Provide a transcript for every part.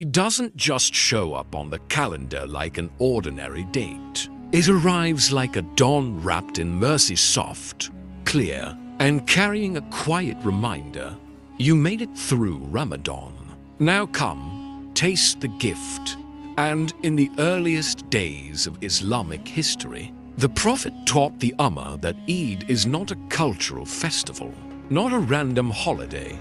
It doesn't just show up on the calendar like an ordinary date. It arrives like a dawn wrapped in mercy, soft, clear, and carrying a quiet reminder you made it through Ramadan. Now come, taste the gift. And in the earliest days of Islamic history, the Prophet taught the Ummah that Eid is not a cultural festival, not a random holiday,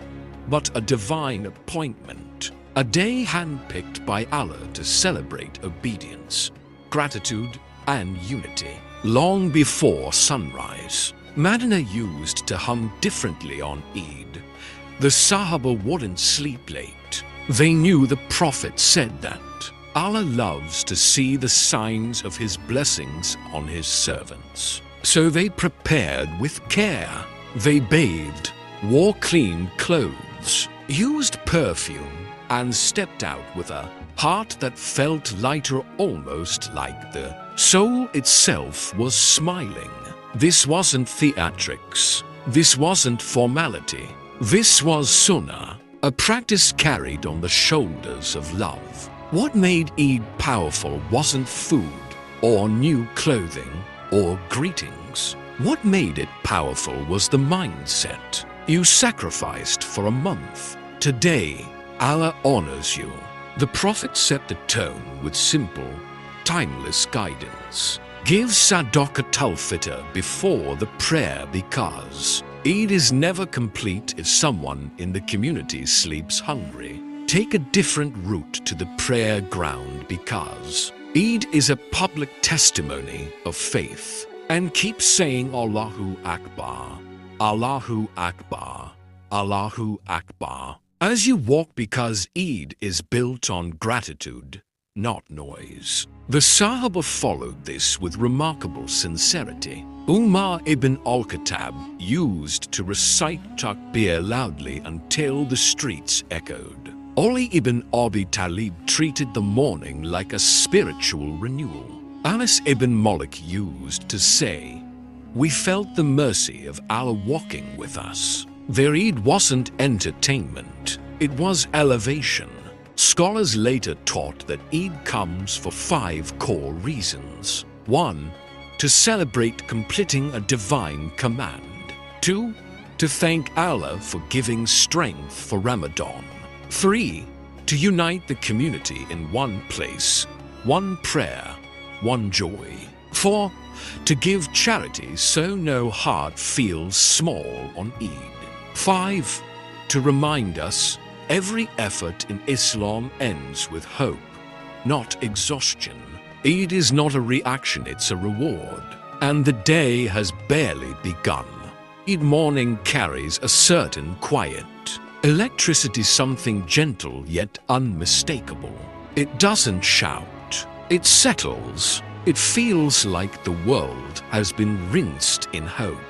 but a divine appointment, a day handpicked by Allah to celebrate obedience, gratitude, and unity. Long before sunrise, Medina used to hum differently on Eid. The Sahaba wouldn't sleep late. They knew the Prophet said that Allah loves to see the signs of His blessings on His servants. So they prepared with care. They bathed, wore clean clothes, used perfume, and stepped out with a heart that felt lighter, almost like the soul itself was smiling. This wasn't theatrics. This wasn't formality. This was Sunnah, a practice carried on the shoulders of love. What made Eid powerful wasn't food, or new clothing, or greetings. What made it powerful was the mindset. You sacrificed for a month. Today, Allah honors you. The Prophet set the tone with simple, timeless guidance. Give Zakat al-Fitr before the prayer, because Eid is never complete if someone in the community sleeps hungry. Take a different route to the prayer ground, because Eid is a public testimony of faith. And keep saying Allahu Akbar, Allahu Akbar, Allahu Akbar as you walk, because Eid is built on gratitude, not noise. The Sahaba followed this with remarkable sincerity. Umar ibn al-Khattab used to recite takbir loudly until the streets echoed. Ali ibn Abi Talib treated the morning like a spiritual renewal. Anas ibn Malik used to say, "We felt the mercy of Allah walking with us." Their Eid wasn't entertainment, it was elevation. Scholars later taught that Eid comes for 5 core reasons. 1. To celebrate completing a divine command. 2. To thank Allah for giving strength for Ramadan. 3. To unite the community in one place, one prayer, one joy. 4. To give charity so no heart feels small on Eid. 5. To remind us every effort in Islam ends with hope, not exhaustion. Eid is not a reaction, it's a reward. And the day has barely begun. Eid morning carries a certain quiet. Electricity, something gentle yet unmistakable. It doesn't shout, it settles. It feels like the world has been rinsed in hope,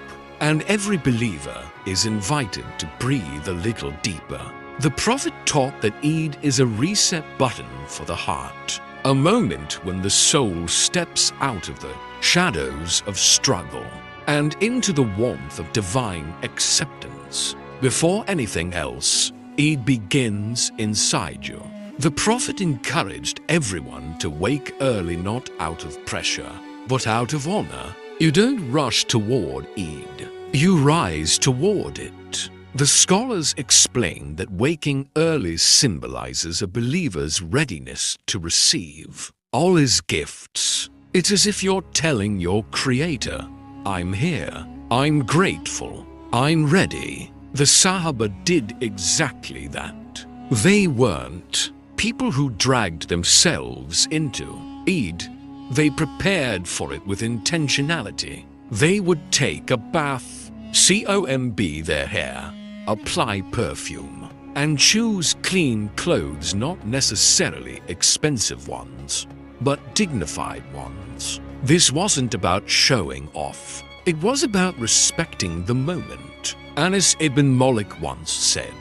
and every believer is invited to breathe a little deeper. The Prophet taught that Eid is a reset button for the heart, a moment when the soul steps out of the shadows of struggle and into the warmth of divine acceptance. Before anything else, Eid begins inside you. The Prophet encouraged everyone to wake early, not out of pressure, but out of honor. You don't rush toward Eid, you rise toward it. The scholars explain that waking early symbolizes a believer's readiness to receive all his gifts. It's as if you're telling your Creator, "I'm here, I'm grateful, I'm ready." The Sahaba did exactly that. They weren't people who dragged themselves into Eid. They prepared for it with intentionality. They would take a bath, comb their hair, apply perfume, and choose clean clothes, not necessarily expensive ones, but dignified ones. This wasn't about showing off. It was about respecting the moment. Anas ibn Malik once said,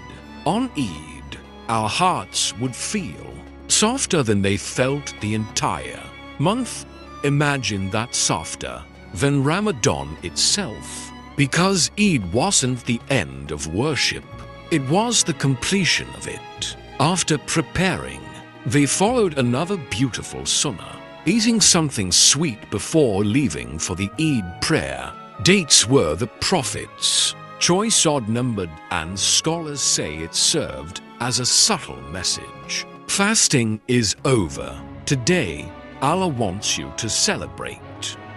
"On Eid, our hearts would feel softer than they felt the entire month." Imagine that, softer than Ramadan itself. Because Eid wasn't the end of worship, it was the completion of it. After preparing, They followed another beautiful Sunnah, eating something sweet before leaving for the Eid prayer. Dates were the Prophet's choice, odd-numbered, and scholars say it served as a subtle message. Fasting is over. Today, Allah wants you to celebrate.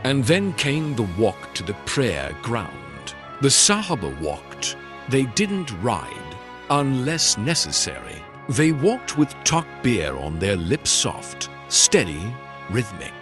And then came the walk to the prayer ground. The Sahaba walked. They didn't ride unless necessary. They walked with takbir on their lips, soft, steady, rhythmic.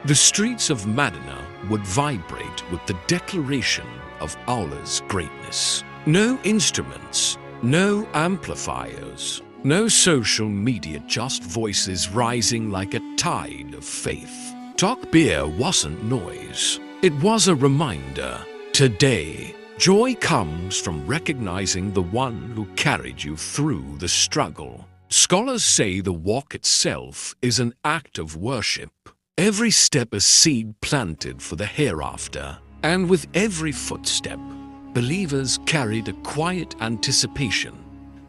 The streets of Medina would vibrate with the declaration of Allah's greatness. No instruments, no amplifiers, no social media, just voices rising like a tide of faith. Takbir wasn't noise. It was a reminder. Today, joy comes from recognizing the one who carried you through the struggle. Scholars say the walk itself is an act of worship. Every step a seed planted for the hereafter, and with every footstep, believers carried a quiet anticipation.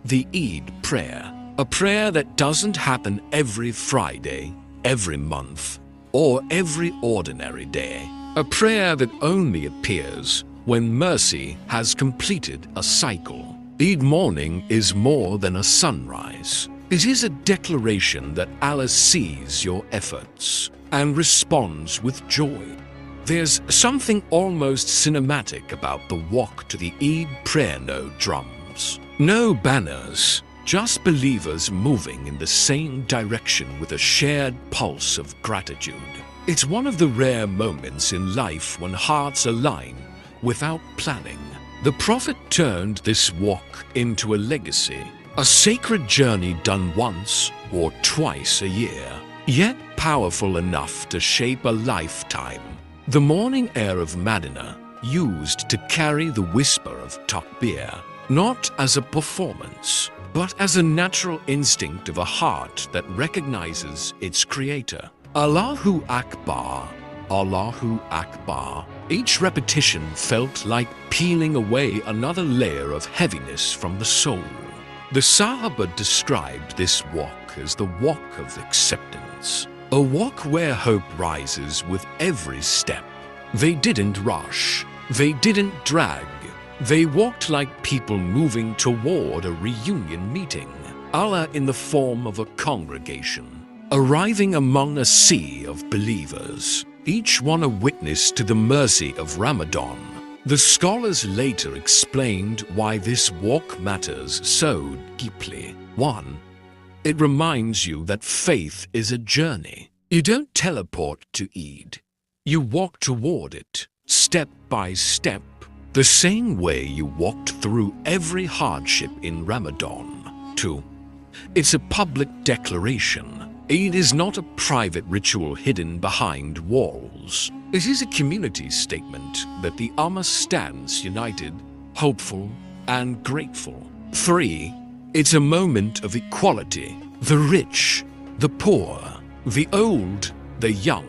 The Eid prayer, a prayer that doesn't happen every Friday, every month, or every ordinary day. A prayer that only appears when mercy has completed a cycle. Eid morning is more than a sunrise. It is a declaration that Allah sees your efforts and responds with joy. There's something almost cinematic about the walk to the Eid prayer. No drums, no banners, just believers moving in the same direction with a shared pulse of gratitude. It's one of the rare moments in life when hearts align without planning. The Prophet turned this walk into a legacy, a sacred journey done once or twice a year, yet powerful enough to shape a lifetime. The morning air of Medina used to carry the whisper of takbir, not as a performance, but as a natural instinct of a heart that recognizes its creator. Allahu Akbar, Allahu Akbar. Each repetition felt like peeling away another layer of heaviness from the soul. The Sahaba described this walk as the walk of acceptance, a walk where hope rises with every step. They didn't rush, they didn't drag. They walked like people moving toward a reunion meeting. Allah in the form of a congregation, arriving among a sea of believers, each one a witness to the mercy of Ramadan. The scholars later explained why this walk matters so deeply. 1. It reminds you that faith is a journey. You don't teleport to Eid. You walk toward it, step by step, the same way you walked through every hardship in Ramadan. 2. It's a public declaration. Eid is not a private ritual hidden behind walls. It is a community statement that the Ummah stands united, hopeful, and grateful. 3. It's a moment of equality. The rich, the poor, the old, the young,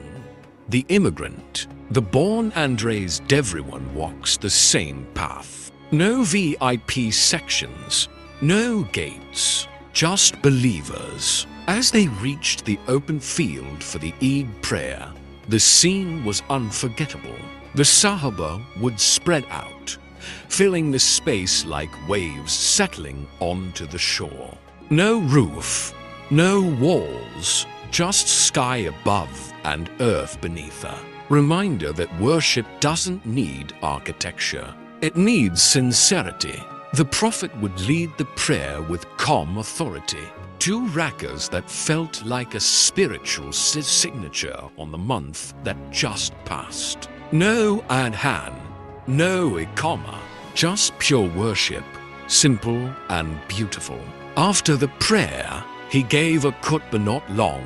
the immigrant, the born and raised, everyone walks the same path. No VIP sections, no gates, just believers. As they reached the open field for the Eid prayer, the scene was unforgettable. The Sahaba would spread out, filling the space like waves settling onto the shore. No roof, no walls, just sky above and earth beneath her. Reminder that worship doesn't need architecture. It needs sincerity. The Prophet would lead the prayer with calm authority. 2 rakas that felt like a spiritual signature on the month that just passed. No adhan, no ikama, just pure worship, simple and beautiful. After the prayer, he gave a khutbah, not long,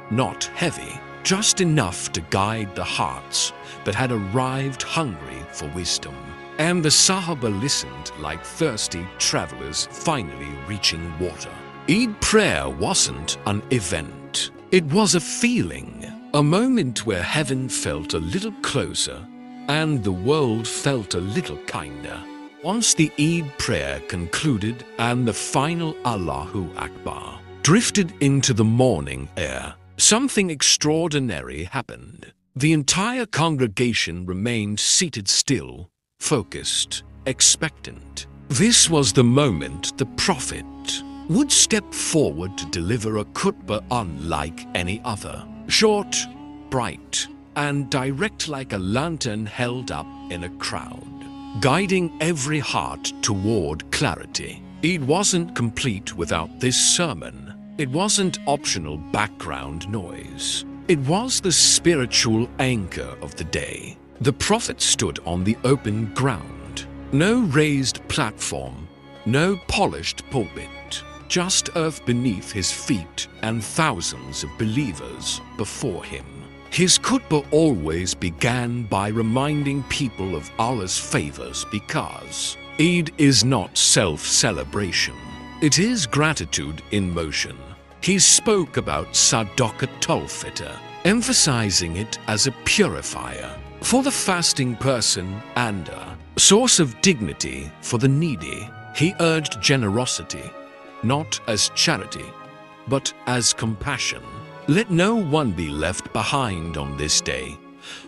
not heavy, just enough to guide the hearts that had arrived hungry for wisdom. And the Sahaba listened like thirsty travelers finally reaching water. Eid prayer wasn't an event. It was a feeling, a moment where heaven felt a little closer and the world felt a little kinder. Once the Eid prayer concluded and the final Allahu Akbar drifted into the morning air. Something extraordinary happened. The entire congregation remained seated still, focused, expectant. This was the moment the Prophet would step forward to deliver a khutbah unlike any other. Short, bright, and direct like a lantern held up in a crowd, guiding every heart toward clarity. It wasn't complete without this sermon. It wasn't optional background noise. It was the spiritual anchor of the day. The Prophet stood on the open ground. No raised platform, no polished pulpit, just earth beneath his feet and thousands of believers before him. His khutbah always began by reminding people of Allah's favors because Eid is not self-celebration. It is gratitude in motion. He spoke about Zakat al-Fitr, emphasizing it as a purifier for the fasting person and a source of dignity for the needy. He urged generosity, not as charity, but as compassion. Let no one be left behind on this day,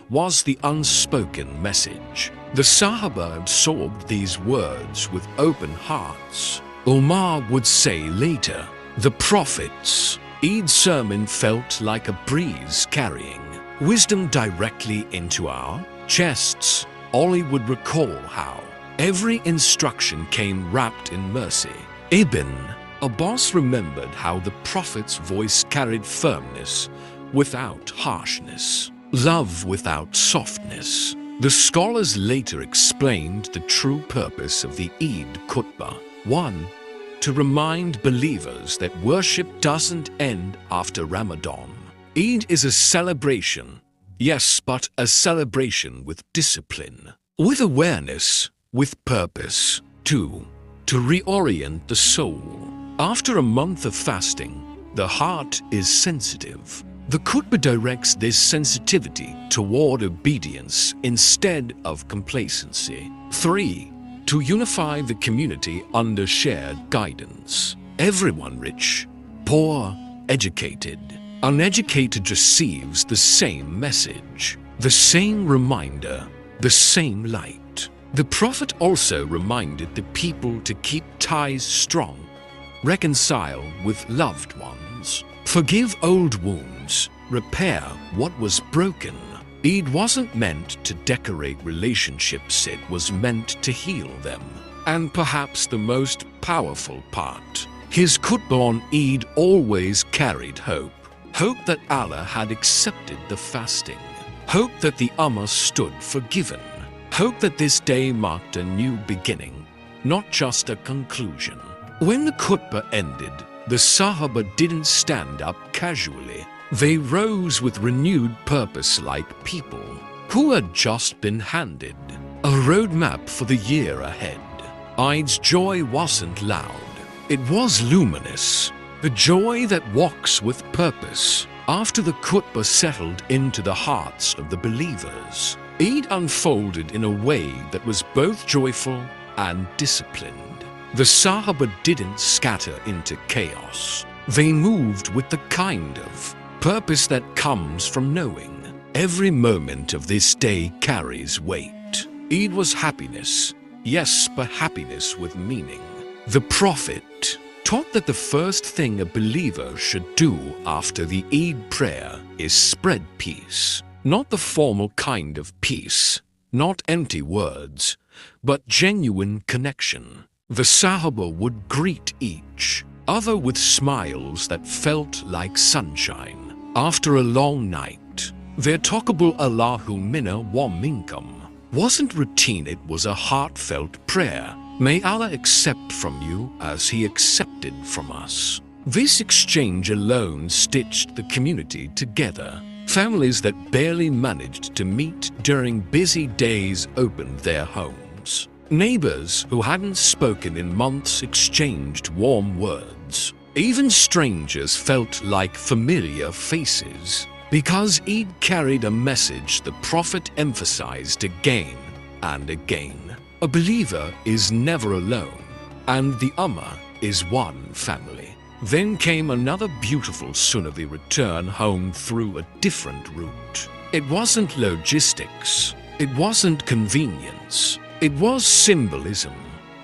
was the unspoken message. The Sahaba absorbed these words with open hearts. Ulama would say later, the Prophet's Eid sermon felt like a breeze carrying wisdom directly into our chests. Ali would recall how every instruction came wrapped in mercy. Ibn Abbas remembered how the Prophet's voice carried firmness without harshness, love without softness. The scholars later explained the true purpose of the Eid khutbah. 1. To remind believers that worship doesn't end after Ramadan. Eid is a celebration, yes, but a celebration with discipline, with awareness, with purpose. 2. To reorient the soul. After a month of fasting, the heart is sensitive. The khutbah directs this sensitivity toward obedience instead of complacency. 3. To unify the community under shared guidance. Everyone rich, poor, educated, uneducated receives the same message, the same reminder, the same light. The Prophet also reminded the people to keep ties strong, reconcile with loved ones, forgive old wounds, repair what was broken. Eid wasn't meant to decorate relationships, it was meant to heal them. And perhaps the most powerful part, his khutbah on Eid always carried hope. Hope that Allah had accepted the fasting. Hope that the Ummah stood forgiven. Hope that this day marked a new beginning, not just a conclusion. When the khutbah ended, the Sahaba didn't stand up casually. They rose with renewed purpose like people who had just been handed a roadmap for the year ahead. Eid's joy wasn't loud, it was luminous. The joy that walks with purpose. After the khutbah settled into the hearts of the believers, Eid unfolded in a way that was both joyful and disciplined. The Sahaba didn't scatter into chaos. They moved with the kind of purpose that comes from knowing every moment of this day carries weight. Eid was happiness, yes, but happiness with meaning. The Prophet taught that the first thing a believer should do after the Eid prayer is spread peace. Not the formal kind of peace, not empty words, but genuine connection. The Sahaba would greet each other with smiles that felt like sunshine. After a long night, their talkable Allahu minna wa minkum wasn't routine, it was a heartfelt prayer. May Allah accept from you as He accepted from us. This exchange alone stitched the community together. Families that barely managed to meet during busy days opened their homes. Neighbors who hadn't spoken in months exchanged warm words. Even strangers felt like familiar faces, because Eid carried a message the Prophet emphasized again and again. A believer is never alone, and the Ummah is one family. Then came another beautiful Sunnavi return home through a different route. It wasn't logistics. It wasn't convenience. It was symbolism.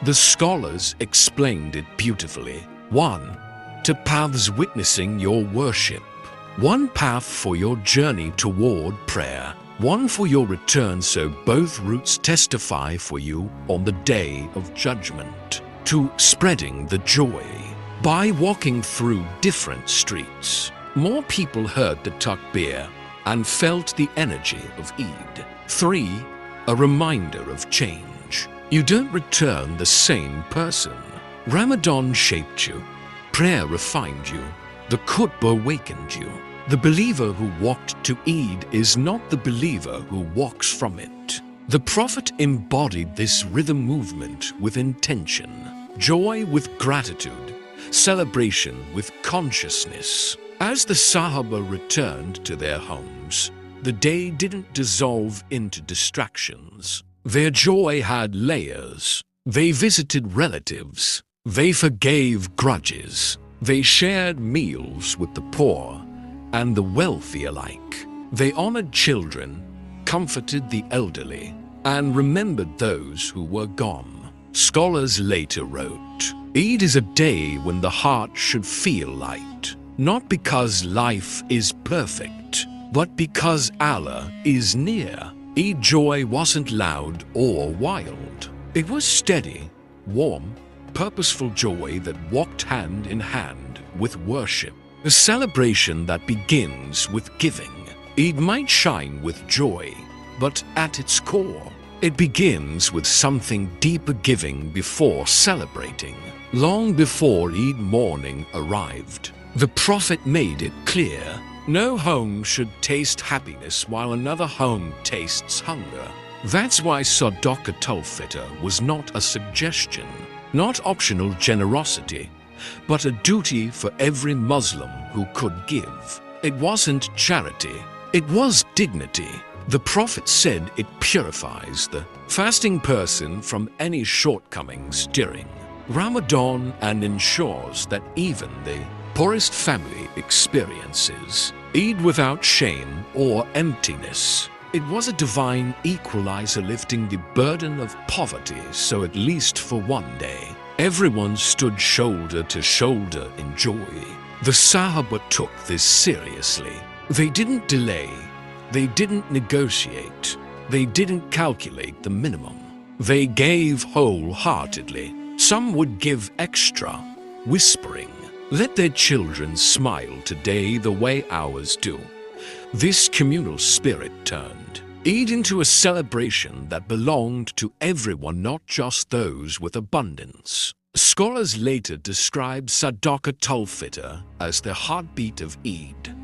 The scholars explained it beautifully. 1. Two paths witnessing your worship. One path for your journey toward prayer. One for your return, so both routes testify for you on the day of judgment. 2. Spreading the joy. By walking through different streets, more people heard the takbir and felt the energy of Eid. 3. A reminder of change. You don't return the same person. Ramadan shaped you. Prayer refined you. The khutbah awakened you. The believer who walked to Eid is not the believer who walks from it. The Prophet embodied this rhythm movement with intention, joy with gratitude, celebration with consciousness. As the Sahaba returned to their homes, the day didn't dissolve into distractions. Their joy had layers. They visited relatives. They forgave grudges. They shared meals with the poor and the wealthy alike. They honored children, comforted the elderly, and remembered those who were gone. Scholars later wrote, Eid is a day when the heart should feel light, not because life is perfect, but because Allah is near. Eid joy wasn't loud or wild. It was steady, warm, purposeful joy that walked hand in hand with worship. A celebration that begins with giving. Eid might shine with joy, but at its core, it begins with something deeper, giving before celebrating. Long before Eid morning arrived, the Prophet made it clear, no home should taste happiness while another home tastes hunger. That's why Zakat al-Fitr was not a suggestion, not optional generosity, but a duty for every Muslim who could give. It wasn't charity, it was dignity. The Prophet said it purifies the fasting person from any shortcomings during Ramadan and ensures that even the poorest family experiences Eid without shame or emptiness. It was a divine equalizer, lifting the burden of poverty, so at least for one day, everyone stood shoulder to shoulder in joy. The Sahaba took this seriously. They didn't delay. They didn't negotiate. They didn't calculate the minimum. They gave wholeheartedly. Some would give extra, whispering, let their children smile today the way ours do. This communal spirit turned Eid into a celebration that belonged to everyone, not just those with abundance. Scholars later describe Zakat al-Fitr as the heartbeat of Eid.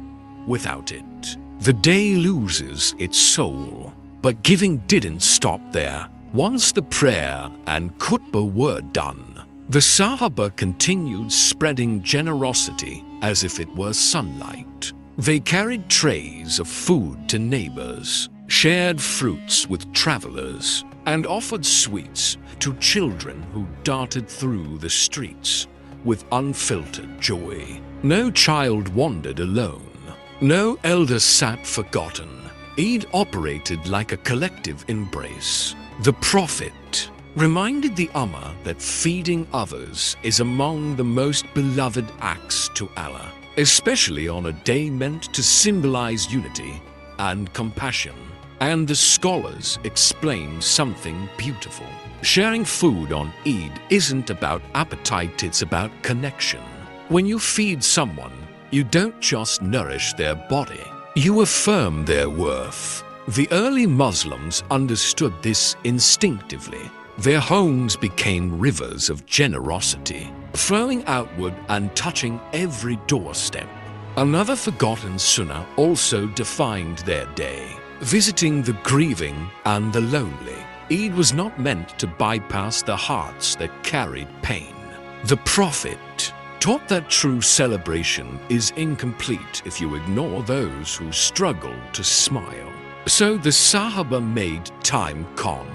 Without it, the day loses its soul. But giving didn't stop there. Once the prayer and khutbah were done, the Sahaba continued spreading generosity as if it were sunlight. They carried trays of food to neighbors, shared fruits with travelers, and offered sweets to children who darted through the streets with unfiltered joy. No child wandered alone. No elder sat forgotten. Eid operated like a collective embrace. The Prophet reminded the Ummah that feeding others is among the most beloved acts to Allah, especially on a day meant to symbolize unity and compassion. And the scholars explain something beautiful. Sharing food on Eid isn't about appetite, it's about connection. When you feed someone, you don't just nourish their body, you affirm their worth. The early Muslims understood this instinctively. Their homes became rivers of generosity, flowing outward and touching every doorstep. Another forgotten sunnah also defined their day, visiting the grieving and the lonely. Eid was not meant to bypass the hearts that carried pain. The Prophet taught that true celebration is incomplete if you ignore those who struggle to smile. So the Sahaba made time calm,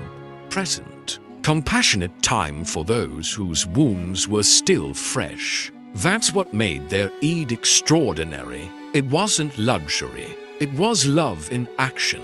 present, compassionate time for those whose wounds were still fresh. That's what made their Eid extraordinary. It wasn't luxury. It was love in action.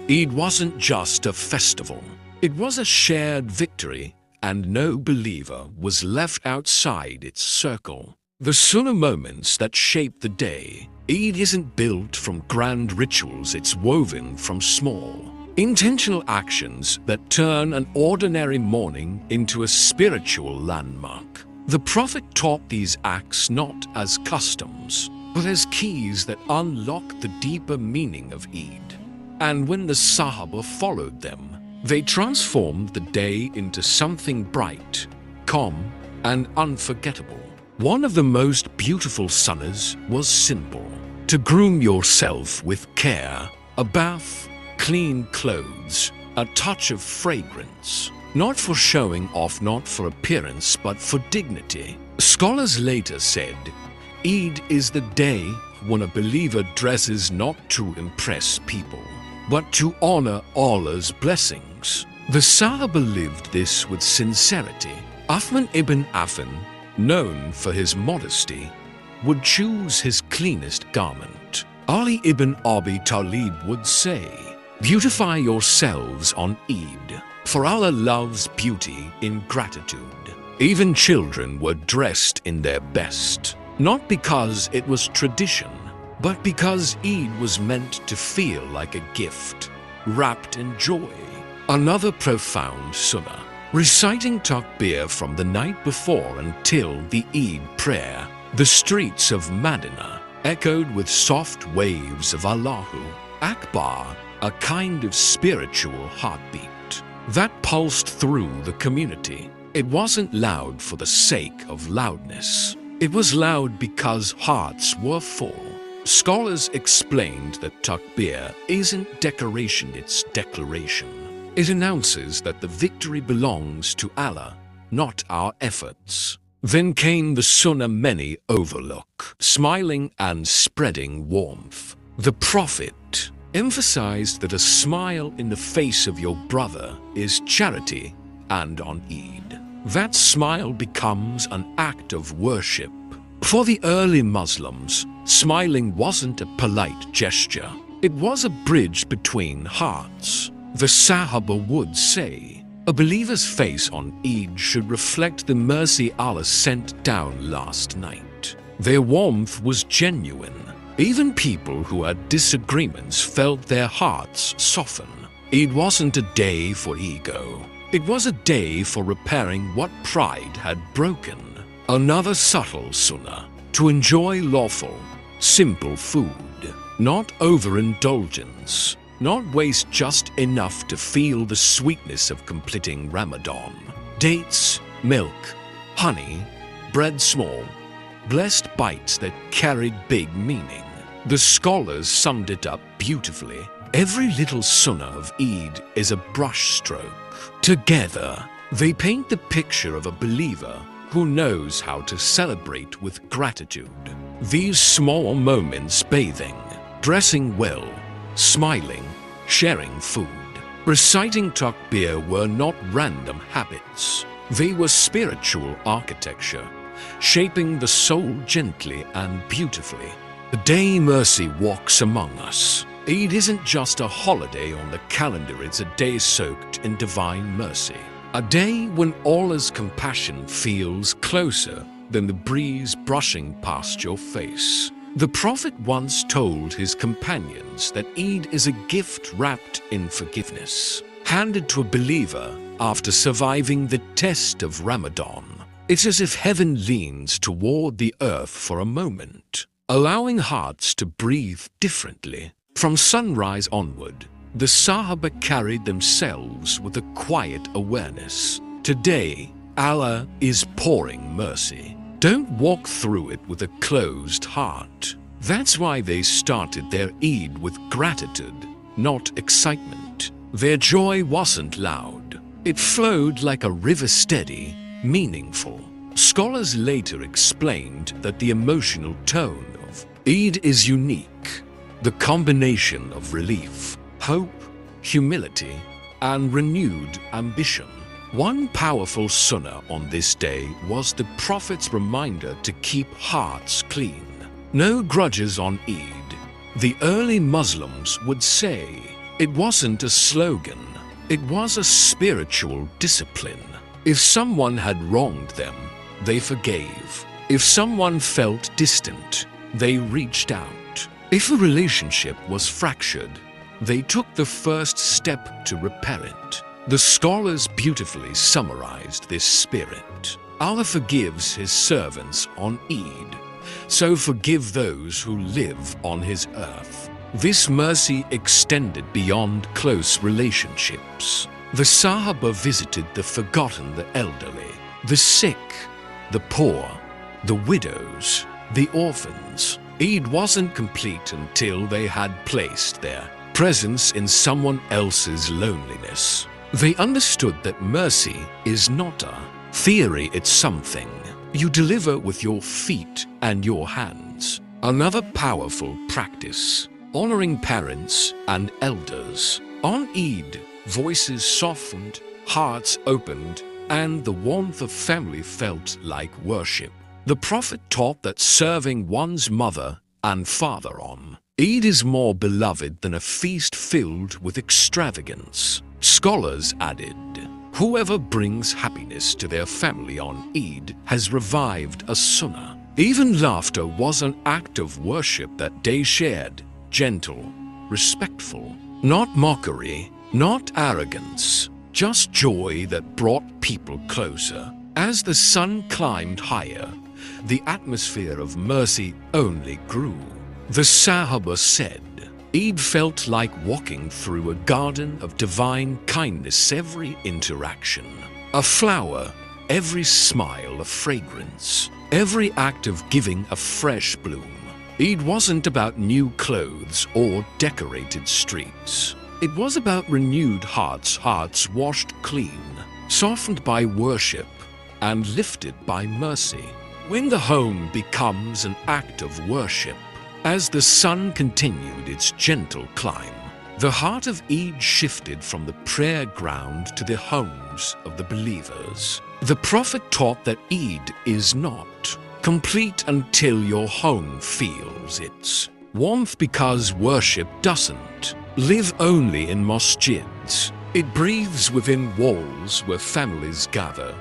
Eid wasn't just a festival. It was a shared victory, and no believer was left outside its circle. The Sunnah moments that shape the day. Eid isn't built from grand rituals, it's woven from small, intentional actions that turn an ordinary morning into a spiritual landmark. The Prophet taught these acts not as customs, but as keys that unlock the deeper meaning of Eid. And when the Sahaba followed them, they transformed the day into something bright, calm, and unforgettable. One of the most beautiful sunnahs was simple: to groom yourself with care, a bath, clean clothes, a touch of fragrance. Not for showing off, not for appearance, but for dignity. Scholars later said, Eid is the day when a believer dresses not to impress people, but to honor Allah's blessings. The Sahaba lived this with sincerity. Uthman ibn Affan, known for his modesty, would choose his cleanest garment. Ali ibn Abi Talib would say, beautify yourselves on Eid, for Allah loves beauty in gratitude. Even children were dressed in their best, not because it was tradition, but because Eid was meant to feel like a gift, wrapped in joy. Another profound sunnah: reciting takbir from the night before until the Eid prayer. The streets of Medina echoed with soft waves of Allahu Akbar, a kind of spiritual heartbeat that pulsed through the community. It wasn't loud for the sake of loudness. It was loud because hearts were full. Scholars explained that takbir isn't decoration, it's declaration. It announces that the victory belongs to Allah, not our efforts. Then came the sunnah many overlook: smiling and spreading warmth. The Prophet emphasized that a smile in the face of your brother is charity, and on Eid, that smile becomes an act of worship. For the early Muslims, smiling wasn't a polite gesture. It was a bridge between hearts. The Sahaba would say, a believer's face on Eid should reflect the mercy Allah sent down last night. Their warmth was genuine. Even people who had disagreements felt their hearts soften. Eid wasn't a day for ego. It was a day for repairing what pride had broken. Another subtle sunnah: to enjoy lawful, simple food, not overindulgence. Not waste just enough to feel the sweetness of completing Ramadan. Dates, milk, honey, bread small, blessed bites that carried big meaning. The scholars summed it up beautifully. Every little sunnah of Eid is a brushstroke. Together, they paint the picture of a believer who knows how to celebrate with gratitude. These small moments: bathing, dressing well, smiling, sharing food, reciting takbir were not random habits. They were spiritual architecture, shaping the soul gently and beautifully. The day mercy walks among us. Eid isn't just a holiday on the calendar, it's a day soaked in divine mercy. A day when Allah's compassion feels closer than the breeze brushing past your face. The Prophet once told his companions that Eid is a gift wrapped in forgiveness, handed to a believer after surviving the test of Ramadan. It's as if heaven leans toward the earth for a moment, allowing hearts to breathe differently. From sunrise onward, the Sahaba carried themselves with a quiet awareness. Today, Allah is pouring mercy. Don't walk through it with a closed heart. That's why they started their Eid with gratitude, not excitement. Their joy wasn't loud. It flowed like a river, steady, meaningful. Scholars later explained that the emotional tone of Eid is unique. The combination of relief, hope, humility, and renewed ambition. One powerful sunnah on this day was the Prophet's reminder to keep hearts clean. No grudges on Eid. The early Muslims would say it wasn't a slogan, it was a spiritual discipline. If someone had wronged them, they forgave. If someone felt distant, they reached out. If a relationship was fractured, they took the first step to repair it. The scholars beautifully summarized this spirit. Allah forgives His servants on Eid, so forgive those who live on His earth. This mercy extended beyond close relationships. The Sahaba visited the forgotten, the elderly, the sick, the poor, the widows, the orphans. Eid wasn't complete until they had placed their presence in someone else's loneliness. They understood that mercy is not a theory, it's something you deliver with your feet and your hands. Another powerful practice, honoring parents and elders. On Eid, voices softened, hearts opened, and the warmth of family felt like worship. The Prophet taught that serving one's mother and father on Eid is more beloved than a feast filled with extravagance. Scholars added, whoever brings happiness to their family on Eid has revived a sunnah. Even laughter was an act of worship that day shared, gentle, respectful, not mockery, not arrogance, just joy that brought people closer. As the sun climbed higher, the atmosphere of mercy only grew. The Sahaba said, Eid felt like walking through a garden of divine kindness. Every interaction, a flower, every smile a fragrance, every act of giving a fresh bloom. Eid wasn't about new clothes or decorated streets. It was about renewed hearts washed clean, softened by worship, and lifted by mercy. When the home becomes an act of worship, as the sun continued its gentle climb, the heart of Eid shifted from the prayer ground to the homes of the believers. The Prophet taught that Eid is not complete until your home feels its warmth, because worship doesn't live only in masjids. It breathes within walls where families gather,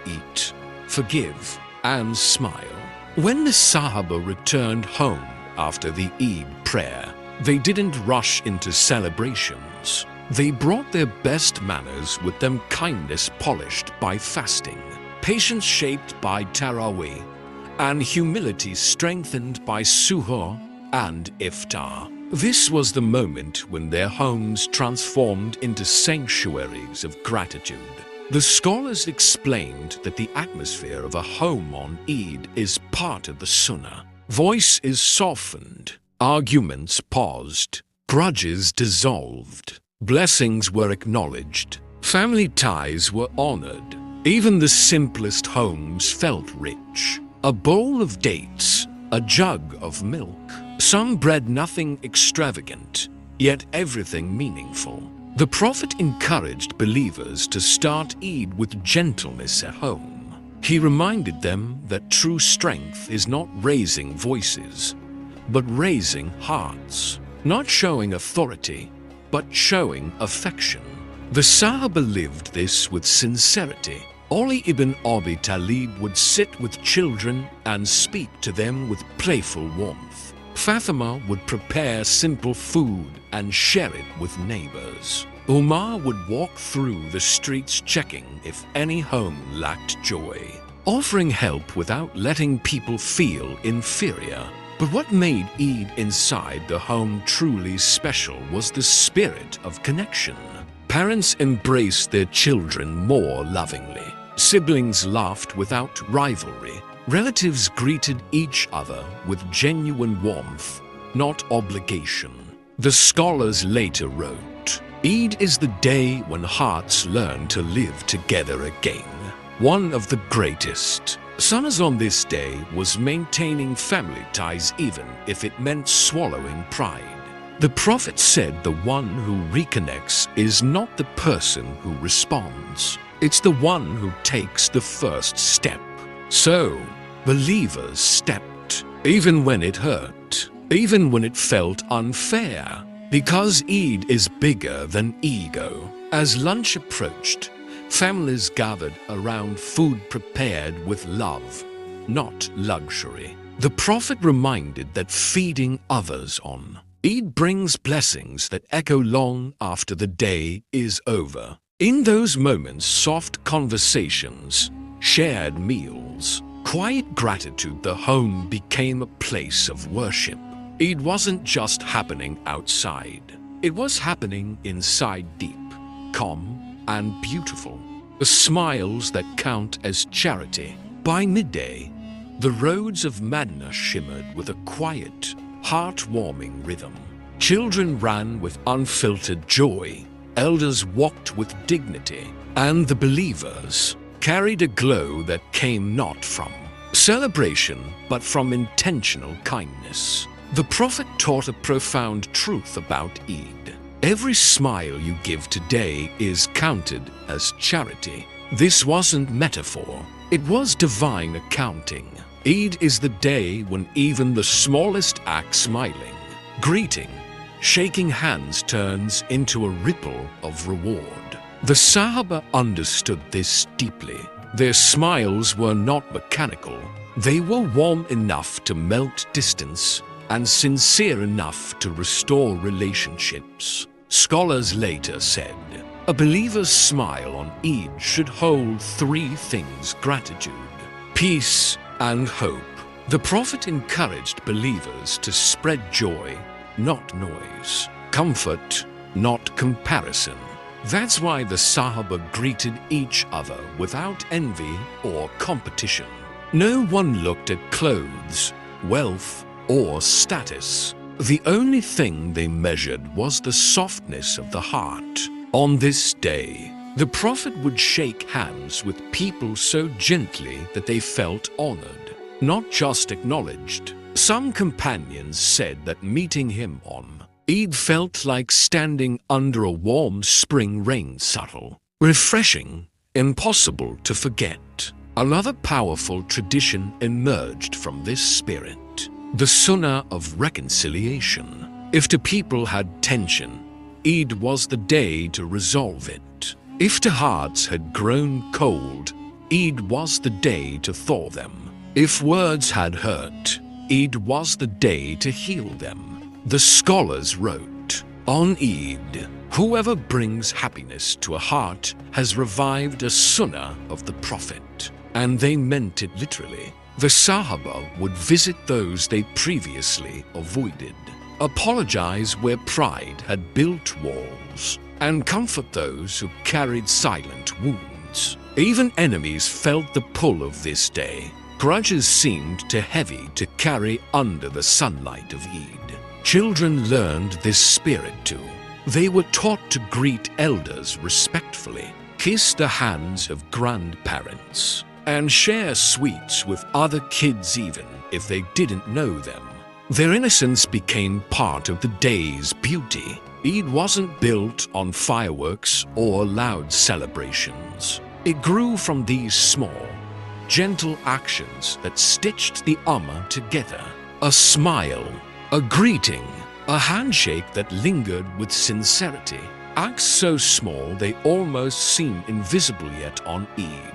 eat, forgive, and smile. When the Sahaba returned home after the Eid prayer, they didn't rush into celebrations. They brought their best manners with them, kindness polished by fasting, patience shaped by Taraweeh, and humility strengthened by Suhoor and Iftar. This was the moment when their homes transformed into sanctuaries of gratitude. The scholars explained that the atmosphere of a home on Eid is part of the Sunnah. Voice is softened, arguments paused, grudges dissolved, blessings were acknowledged, family ties were honored. Even the simplest homes felt rich. A bowl of dates, a jug of milk, some bread, nothing extravagant, yet everything meaningful. The Prophet encouraged believers to start Eid with gentleness at home. He reminded them that true strength is not raising voices, but raising hearts, not showing authority, but showing affection. The Sahaba lived this with sincerity. Ali ibn Abi Talib would sit with children and speak to them with playful warmth. Fatima would prepare simple food and share it with neighbors. Umar would walk through the streets checking if any home lacked joy, offering help without letting people feel inferior. But what made Eid inside the home truly special was the spirit of connection. Parents embraced their children more lovingly. Siblings laughed without rivalry. Relatives greeted each other with genuine warmth, not obligation. The scholars later wrote, Eid is the day when hearts learn to live together again. One of the greatest sunnahs on this day was maintaining family ties even if it meant swallowing pride. The Prophet said the one who reconnects is not the person who responds, It's the one who takes the first step. So, believers stepped, even when it hurt, even when it felt unfair, because Eid is bigger than ego. As lunch approached, families gathered around food prepared with love, not luxury. The Prophet reminded that feeding others on Eid brings blessings that echo long after the day is over. In those moments, soft conversations, shared meals, quiet gratitude, the home became a place of worship. Eid wasn't just happening outside. It was happening inside, deep, calm, and beautiful. The smiles that count as charity. By midday, the roads of Medina shimmered with a quiet, heartwarming rhythm. Children ran with unfiltered joy. Elders walked with dignity, and the believers carried a glow that came not from celebration, but from intentional kindness. The Prophet taught a profound truth about Eid. Every smile you give today is counted as charity. This wasn't metaphor, it was divine accounting. Eid is the day when even the smallest act, smiling, greeting, shaking hands, turns into a ripple of reward. The Sahaba understood this deeply. Their smiles were not mechanical. They were warm enough to melt distance and sincere enough to restore relationships. Scholars later said, a believer's smile on Eid should hold three things: gratitude, peace, and hope. The Prophet encouraged believers to spread joy, not noise, comfort, not comparison. That's why the Sahaba greeted each other without envy or competition. No one looked at clothes, wealth, or status. The only thing they measured was the softness of the heart. On this day, the Prophet would shake hands with people so gently that they felt honored, not just acknowledged. Some companions said that meeting him on Eid felt like standing under a warm spring rain, subtle, refreshing, impossible to forget. Another powerful tradition emerged from this spirit: the Sunnah of reconciliation. If two people had tension, Eid was the day to resolve it. If the hearts had grown cold, Eid was the day to thaw them. If words had hurt, Eid was the day to heal them. The scholars wrote, on Eid, whoever brings happiness to a heart has revived a sunnah of the Prophet. And they meant it literally. The Sahaba would visit those they previously avoided, apologize where pride had built walls, and comfort those who carried silent wounds. Even enemies felt the pull of this day. Grudges seemed too heavy to carry under the sunlight of Eid. Children learned this spirit too. They were taught to greet elders respectfully, kiss the hands of grandparents, and share sweets with other kids even if they didn't know them. Their innocence became part of the day's beauty. Eid wasn't built on fireworks or loud celebrations. It grew from these small, gentle actions that stitched the Ummah together. A smile, a greeting, a handshake that lingered with sincerity. Acts so small they almost seem invisible, yet on Eid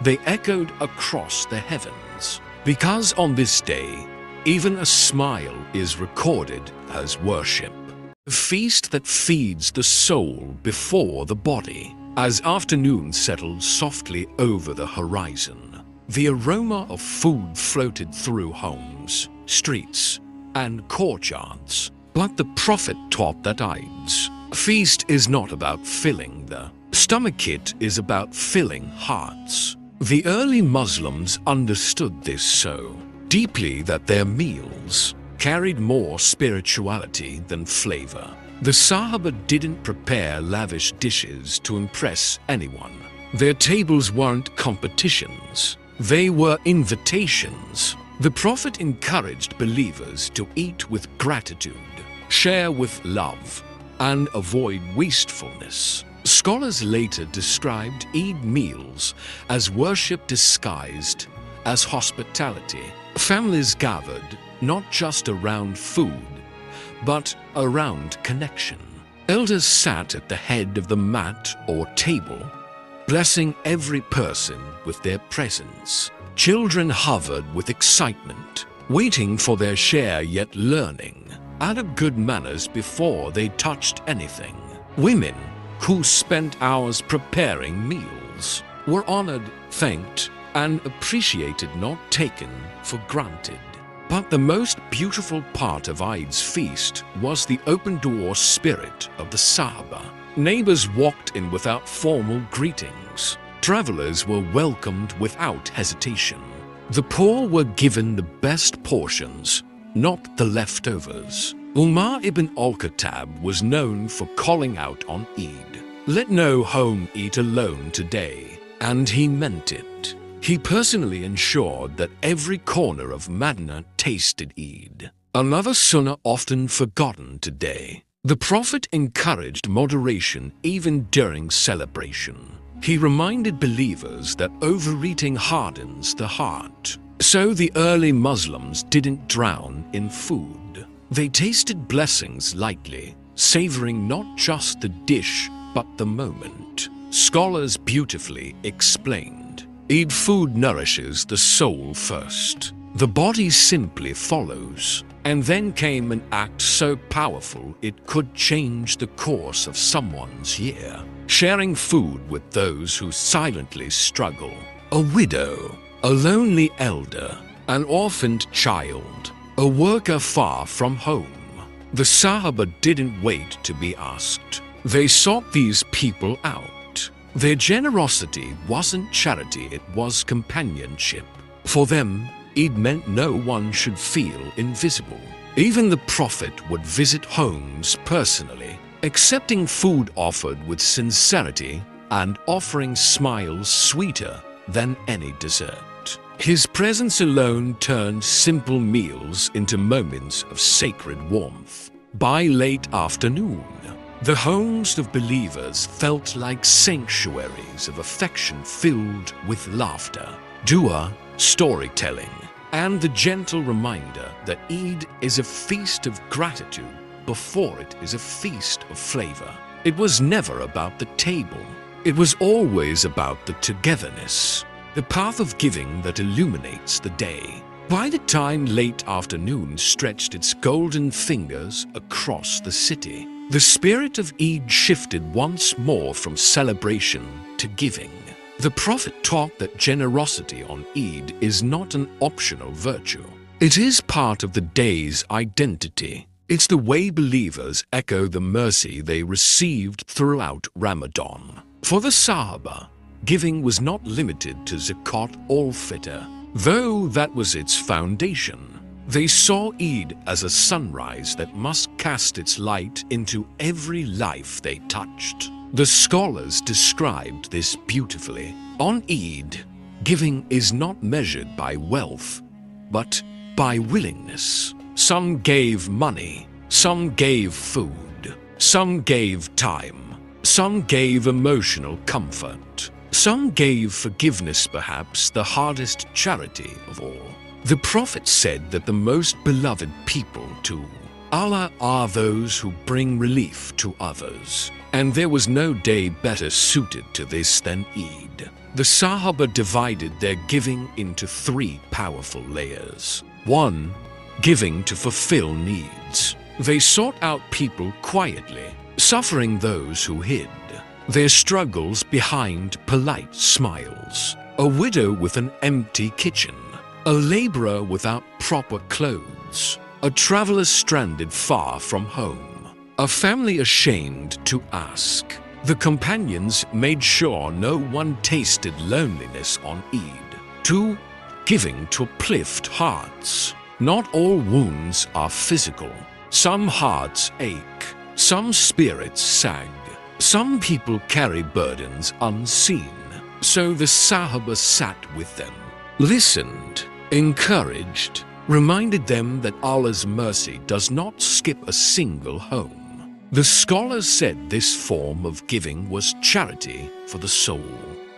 they echoed across the heavens. Because on this day, even a smile is recorded as worship. A feast that feeds the soul before the body. As afternoon settled softly over the horizon, the aroma of food floated through homes, streets, and courtyards. But the Prophet taught that Eid's feast is not about filling the stomach, it is about filling hearts. The early Muslims understood this so deeply that their meals carried more spirituality than flavor. The Sahaba didn't prepare lavish dishes to impress anyone. Their tables weren't competitions, they were invitations. The Prophet encouraged believers to eat with gratitude, share with love, and avoid wastefulness. Scholars later described Eid meals as worship disguised as hospitality. Families gathered not just around food, but around connection. Elders sat at the head of the mat or table, blessing every person with their presence. Children hovered with excitement, waiting for their share yet learning out of good manners before they touched anything. Women, who spent hours preparing meals, were honored, thanked, and appreciated, not taken for granted. But the most beautiful part of Eid's feast was the open-door spirit of the Sahaba. Neighbors walked in without formal greetings. Travelers were welcomed without hesitation. The poor were given the best portions, not the leftovers. Umar ibn al-Khattab was known for calling out on Eid, "Let no home eat alone today," and he meant it. He personally ensured that every corner of Medina tasted Eid. Another sunnah often forgotten today. The Prophet encouraged moderation even during celebration. He reminded believers that overeating hardens the heart. So the early Muslims didn't drown in food. They tasted blessings lightly, savoring not just the dish but the moment. Scholars beautifully explained, Eid food nourishes the soul first. The body simply follows. And then came an act so powerful it could change the course of someone's year. Sharing food with those who silently struggle. A widow, a lonely elder, an orphaned child, a worker far from home. The Sahaba didn't wait to be asked. They sought these people out. Their generosity wasn't charity, it was companionship. For them, Eid meant no one should feel invisible. Even the Prophet would visit homes personally, accepting food offered with sincerity and offering smiles sweeter than any dessert. His presence alone turned simple meals into moments of sacred warmth. By late afternoon, the homes of believers felt like sanctuaries of affection filled with laughter, dua, storytelling, and the gentle reminder that Eid is a feast of gratitude before it is a feast of flavor. It was never about the table. It was always about the togetherness, the path of giving that illuminates the day. By the time late afternoon stretched its golden fingers across the city, the spirit of Eid shifted once more from celebration to giving. The Prophet taught that generosity on Eid is not an optional virtue. It is part of the day's identity. It's the way believers echo the mercy they received throughout Ramadan. For the Sahaba, giving was not limited to Zakat al-Fitr, though that was its foundation. They saw Eid as a sunrise that must cast its light into every life they touched. The scholars described this beautifully. On Eid, giving is not measured by wealth, but by willingness. Some gave money, some gave food, some gave time, some gave emotional comfort, some gave forgiveness, perhaps the hardest charity of all. The Prophet said that the most beloved people to Allah are those who bring relief to others. And there was no day better suited to this than Eid. The Sahaba divided their giving into three powerful layers. 1. Giving to fulfill needs. They sought out people quietly, suffering those who hid their struggles behind polite smiles. A widow with an empty kitchen, a laborer without proper clothes, a traveler stranded far from home, a family ashamed to ask. The companions made sure no one tasted loneliness on Eid. 2. Giving to uplift hearts. Not all wounds are physical. Some hearts ache, some spirits sag, some people carry burdens unseen. So the Sahaba sat with them, listened, encouraged, reminded them that Allah's mercy does not skip a single home. The scholars said this form of giving was charity for the soul.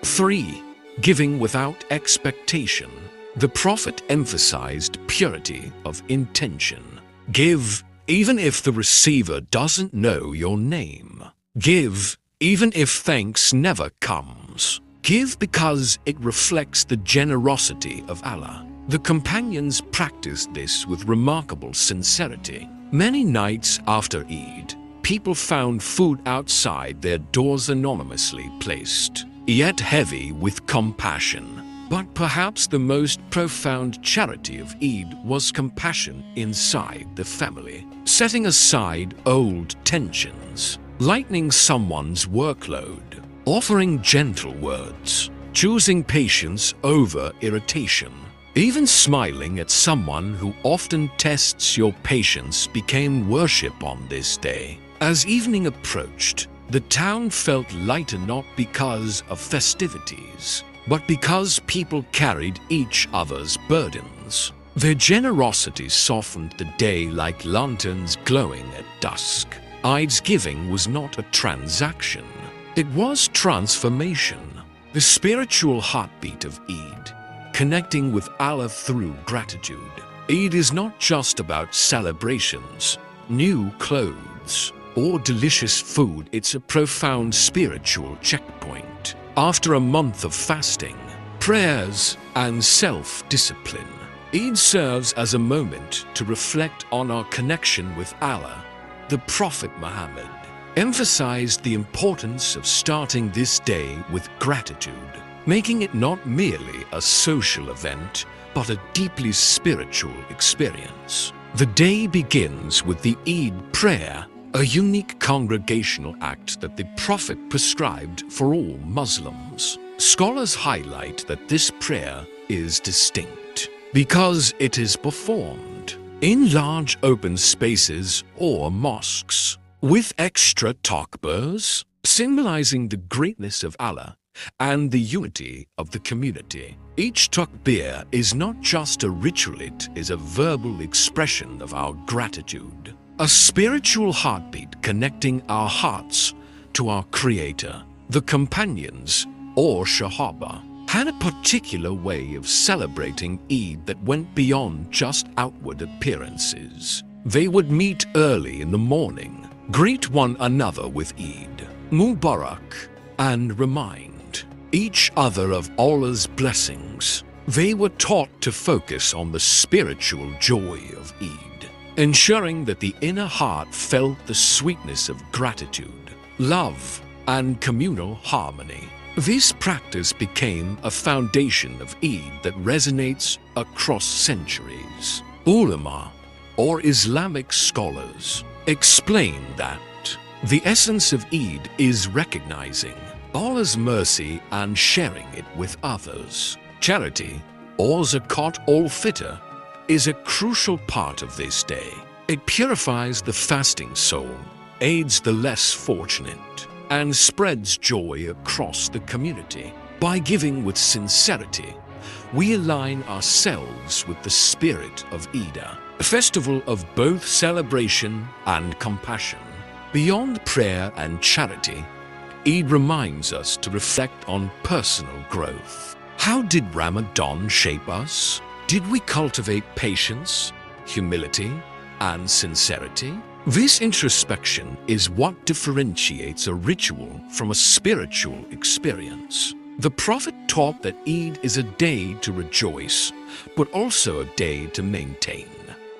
3. Giving without expectation. The Prophet emphasized purity of intention. Give even if the receiver doesn't know your name. Give even if thanks never comes. Give because it reflects the generosity of Allah. The companions practiced this with remarkable sincerity. Many nights after Eid, people found food outside their doors anonymously placed, yet heavy with compassion. But perhaps the most profound charity of Eid was compassion inside the family, setting aside old tensions, lightening someone's workload, offering gentle words, choosing patience over irritation. Even smiling at someone who often tests your patience became worship on this day. As evening approached, the town felt lighter not because of festivities, but because people carried each other's burdens. Their generosity softened the day like lanterns glowing at dusk. Eid's giving was not a transaction. It was transformation, the spiritual heartbeat of Eid, connecting with Allah through gratitude. Eid is not just about celebrations, new clothes, or delicious food. It's a profound spiritual checkpoint. After a month of fasting, prayers, and self-discipline, Eid serves as a moment to reflect on our connection with Allah. The Prophet Muhammad emphasized the importance of starting this day with gratitude, making it not merely a social event, but a deeply spiritual experience. The day begins with the Eid prayer, a unique congregational act that the Prophet prescribed for all Muslims. Scholars highlight that this prayer is distinct because it is performed in large open spaces or mosques, with extra takburs, symbolizing the greatness of Allah and the unity of the community. Each takbir is not just a ritual, it is a verbal expression of our gratitude, a spiritual heartbeat connecting our hearts to our Creator. The companions, or Sahaba, had a particular way of celebrating Eid that went beyond just outward appearances. They would meet early in the morning, greet one another with Eid Mubarak, and remind each other of Allah's blessings. They were taught to focus on the spiritual joy of Eid, ensuring that the inner heart felt the sweetness of gratitude, love, and communal harmony. This practice became a foundation of Eid that resonates across centuries. Ulama, or Islamic scholars, explain that the essence of Eid is recognizing Allah's mercy and sharing it with others. Charity, or Zakat al-Fitr, is a crucial part of this day. It purifies the fasting soul, aids the less fortunate, and spreads joy across the community. By giving with sincerity, we align ourselves with the spirit of Eid, a festival of both celebration and compassion. Beyond prayer and charity, Eid reminds us to reflect on personal growth. How did Ramadan shape us? Did we cultivate patience, humility, and sincerity? This introspection is what differentiates a ritual from a spiritual experience. The Prophet taught that Eid is a day to rejoice, but also a day to maintain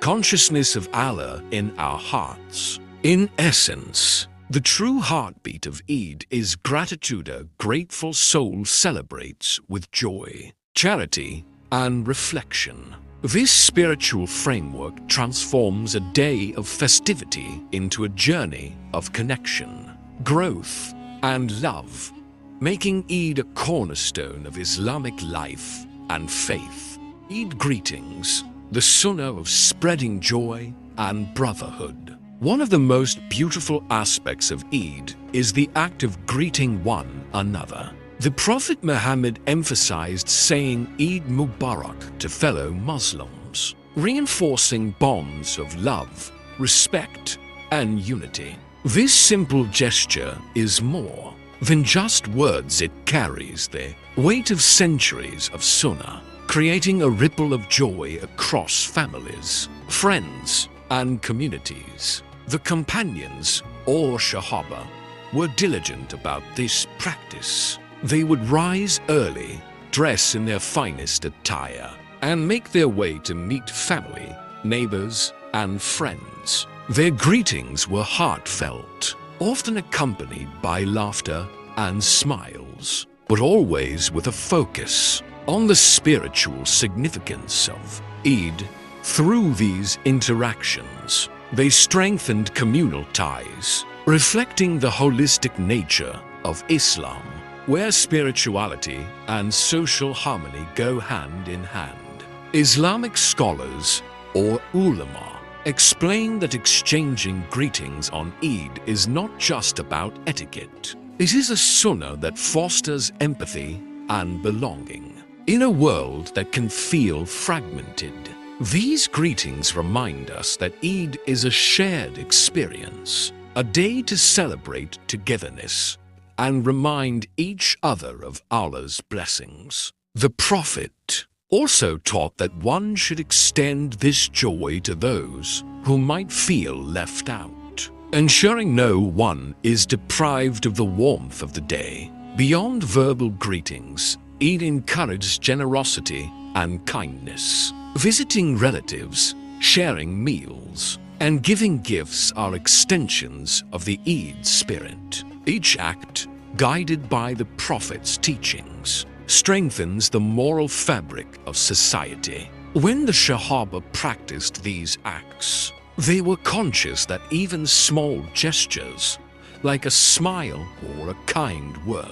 consciousness of Allah in our hearts. In essence, the true heartbeat of Eid is gratitude. A grateful soul celebrates with joy, charity, and reflection. This spiritual framework transforms a day of festivity into a journey of connection, growth, and love, making Eid a cornerstone of Islamic life and faith. Eid greetings, the Sunnah of spreading joy and brotherhood. One of the most beautiful aspects of Eid is the act of greeting one another. The Prophet Muhammad emphasized saying Eid Mubarak to fellow Muslims, reinforcing bonds of love, respect, and unity. This simple gesture is more than just words. It carries the weight of centuries of Sunnah, creating a ripple of joy across families, friends, and communities. The companions, or Sahaba, were diligent about this practice. They would rise early, dress in their finest attire, and make their way to meet family, neighbors, and friends. Their greetings were heartfelt, often accompanied by laughter and smiles, but always with a focus on the spiritual significance of Eid. Through these interactions, they strengthened communal ties, reflecting the holistic nature of Islam, where spirituality and social harmony go hand in hand. Islamic scholars, or Ulama, explain that exchanging greetings on Eid is not just about etiquette. It is a sunnah that fosters empathy and belonging. In a world that can feel fragmented, these greetings remind us that Eid is a shared experience, a day to celebrate togetherness and remind each other of Allah's blessings. The Prophet also taught that one should extend this joy to those who might feel left out, ensuring no one is deprived of the warmth of the day. Beyond verbal greetings, Eid encouraged generosity and kindness. Visiting relatives, sharing meals, and giving gifts are extensions of the Eid spirit. Each act, guided by the Prophet's teachings, strengthens the moral fabric of society. When the Sahaba practiced these acts, they were conscious that even small gestures, like a smile or a kind word,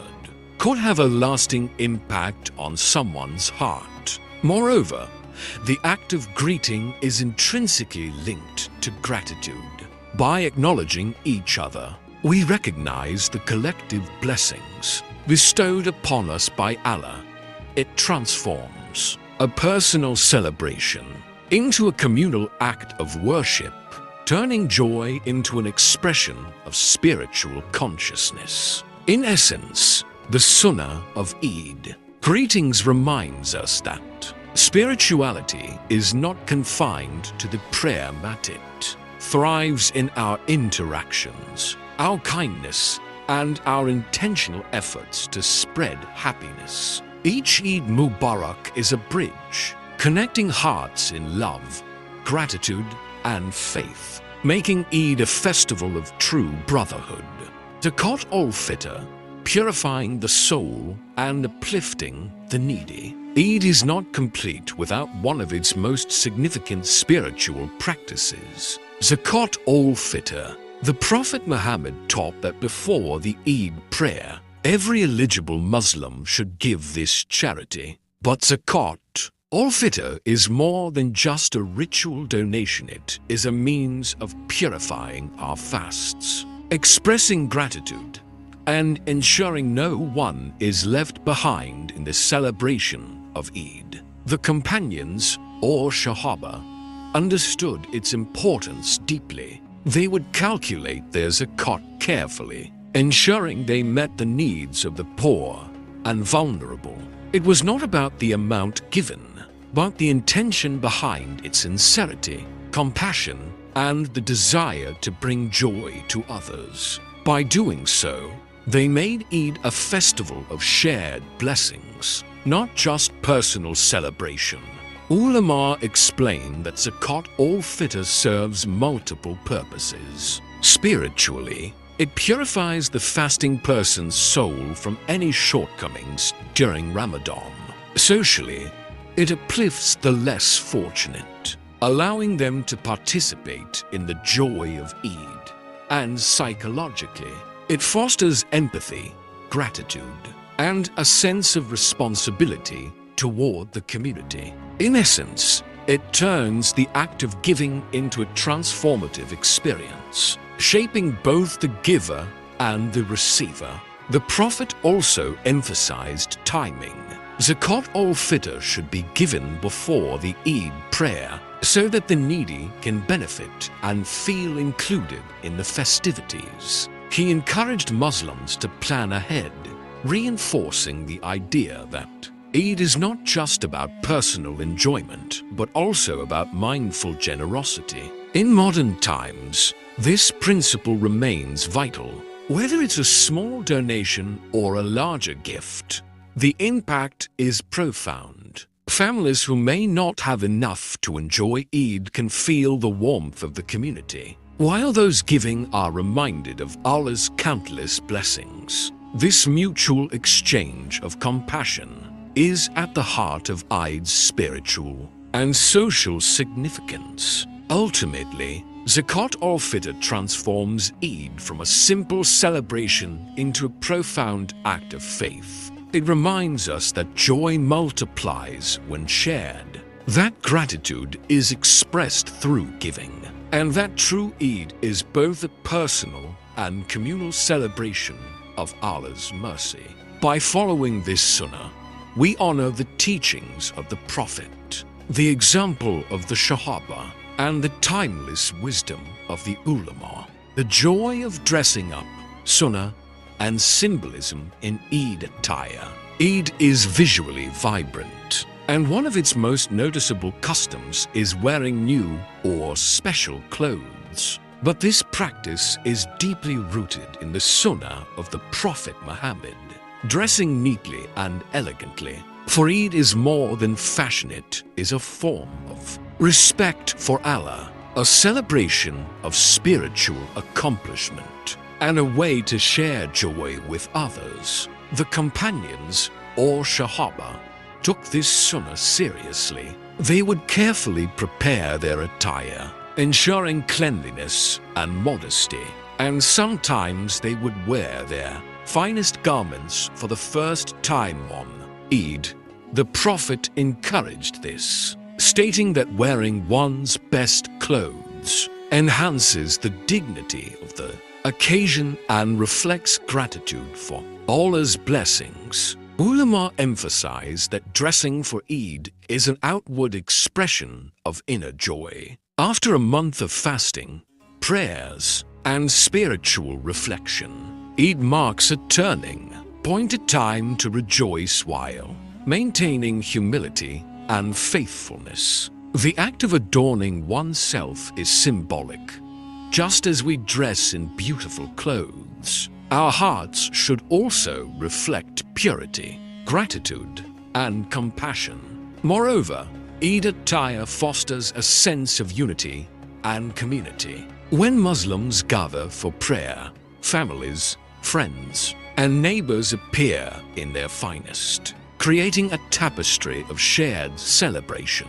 could have a lasting impact on someone's heart. Moreover, the act of greeting is intrinsically linked to gratitude. By acknowledging each other, we recognize the collective blessings bestowed upon us by Allah. It transforms a personal celebration into a communal act of worship, turning joy into an expression of spiritual consciousness. In essence, the Sunnah of Eid greetings reminds us that spirituality is not confined to the prayer mat. It thrives in our interactions, our kindness, and our intentional efforts to spread happiness. Each Eid Mubarak is a bridge, connecting hearts in love, gratitude, and faith, making Eid a festival of true brotherhood. Zakat al-Fitr, purifying the soul and uplifting the needy. Eid is not complete without one of its most significant spiritual practices, Zakat al-Fitr. The Prophet Muhammad taught that before the Eid prayer, every eligible Muslim should give this charity. But Zakat al-Fitr is more than just a ritual donation. It is a means of purifying our fasts, expressing gratitude, and ensuring no one is left behind in the celebration of Eid. The companions, or Sahaba, understood its importance deeply. They would calculate their zakat carefully, ensuring they met the needs of the poor and vulnerable. It was not about the amount given, but the intention behind its sincerity, compassion, and the desire to bring joy to others. By doing so, they made Eid a festival of shared blessings, not just personal celebration. Ulama explain that Zakat al-Fitr serves multiple purposes. Spiritually, it purifies the fasting person's soul from any shortcomings during Ramadan. Socially, it uplifts the less fortunate, allowing them to participate in the joy of Eid. And psychologically, it fosters empathy, gratitude, and a sense of responsibility toward the community. In essence, it turns the act of giving into a transformative experience, shaping both the giver and the receiver. The Prophet also emphasized timing. Zakat al-Fitr should be given before the Eid prayer, so that the needy can benefit and feel included in the festivities. He encouraged Muslims to plan ahead, reinforcing the idea that Eid is not just about personal enjoyment, but also about mindful generosity. In modern times, this principle remains vital. Whether it's a small donation or a larger gift, the impact is profound. Families who may not have enough to enjoy Eid can feel the warmth of the community, while those giving are reminded of Allah's countless blessings. This mutual exchange of compassion is at the heart of Eid's spiritual and social significance. Ultimately, Zakat al-Fitr transforms Eid from a simple celebration into a profound act of faith. It reminds us that joy multiplies when shared, that gratitude is expressed through giving, and that true Eid is both a personal and communal celebration of Allah's mercy. By following this Sunnah, we honor the teachings of the Prophet, the example of the Sahaba, and the timeless wisdom of the Ulama. The joy of dressing up, Sunnah, and symbolism in Eid attire. Eid is visually vibrant, and one of its most noticeable customs is wearing new or special clothes. But this practice is deeply rooted in the Sunnah of the Prophet Muhammad. Dressing neatly and elegantly for Eid is more than fashion. It is a form of respect for Allah, a celebration of spiritual accomplishment, and a way to share joy with others. The companions, or Sahaba, took this Sunnah seriously. They would carefully prepare their attire, ensuring cleanliness and modesty, and sometimes they would wear their finest garments for the first time on Eid. The Prophet encouraged this, stating that wearing one's best clothes enhances the dignity of the occasion and reflects gratitude for Allah's blessings. Ulama emphasize that dressing for Eid is an outward expression of inner joy. After a month of fasting, prayers, and spiritual reflection, Eid marks a turning point, a time to rejoice while maintaining humility and faithfulness. The act of adorning oneself is symbolic. Just as we dress in beautiful clothes, our hearts should also reflect purity, gratitude, and compassion. Moreover, Eid attire fosters a sense of unity and community. When Muslims gather for prayer, families, friends, and neighbors appear in their finest, creating a tapestry of shared celebration.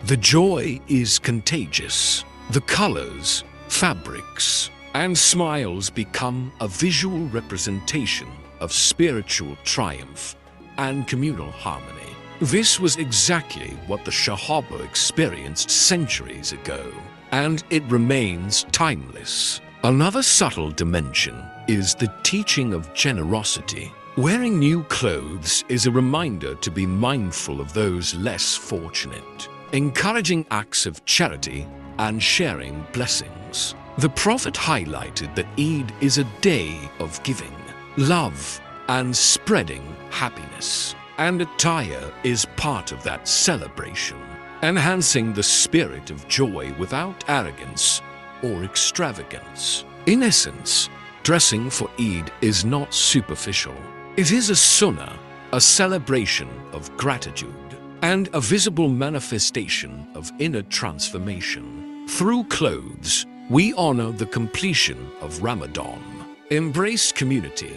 The joy is contagious. The colors, fabrics, and smiles become a visual representation of spiritual triumph and communal harmony. This was exactly what the Sahaba experienced centuries ago, and it remains timeless. Another subtle dimension is the teaching of generosity. Wearing new clothes is a reminder to be mindful of those less fortunate, encouraging acts of charity and sharing blessings. The Prophet highlighted that Eid is a day of giving, love, and spreading happiness, and attire is part of that celebration, enhancing the spirit of joy without arrogance or extravagance. In essence, dressing for Eid is not superficial. It is a sunnah, a celebration of gratitude, and a visible manifestation of inner transformation. Through clothes, we honor the completion of Ramadan, embrace community,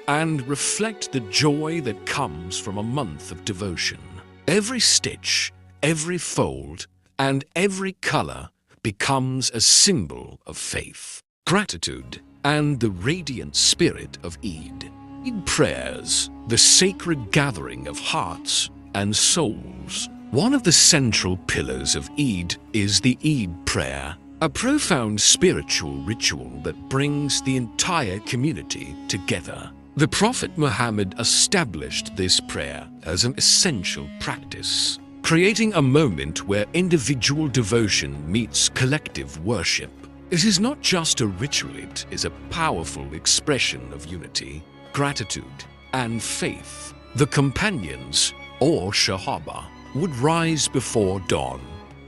and reflect the joy that comes from a month of devotion. Every stitch, every fold, and every color becomes a symbol of faith, gratitude, and the radiant spirit of Eid. Eid prayers, the sacred gathering of hearts and souls. One of the central pillars of Eid is the Eid prayer, a profound spiritual ritual that brings the entire community together. The Prophet Muhammad established this prayer as an essential practice, creating a moment where individual devotion meets collective worship. It is not just a ritual, it is a powerful expression of unity, gratitude, and faith. The companions, or Sahaba, would rise before dawn,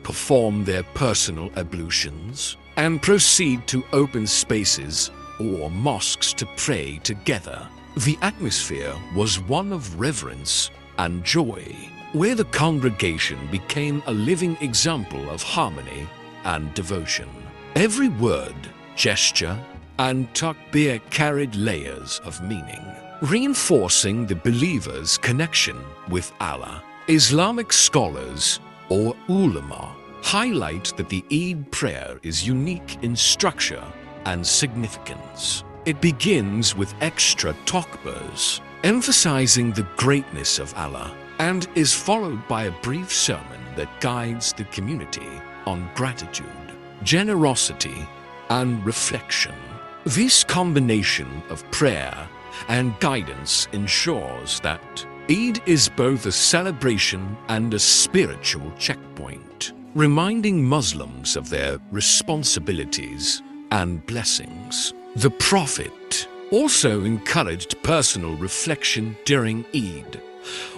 perform their personal ablutions, and proceed to open spaces or mosques to pray together. The atmosphere was one of reverence and joy, where the congregation became a living example of harmony and devotion. Every word, gesture, and takbir carried layers of meaning, reinforcing the believer's connection with Allah. Islamic scholars, or Ulama, highlight that the Eid prayer is unique in structure and significance. It begins with extra takbirs, emphasizing the greatness of Allah, and is followed by a brief sermon that guides the community on gratitude, generosity, and reflection. This combination of prayer and guidance ensures that Eid is both a celebration and a spiritual checkpoint, reminding Muslims of their responsibilities and blessings. The Prophet also encouraged personal reflection during Eid.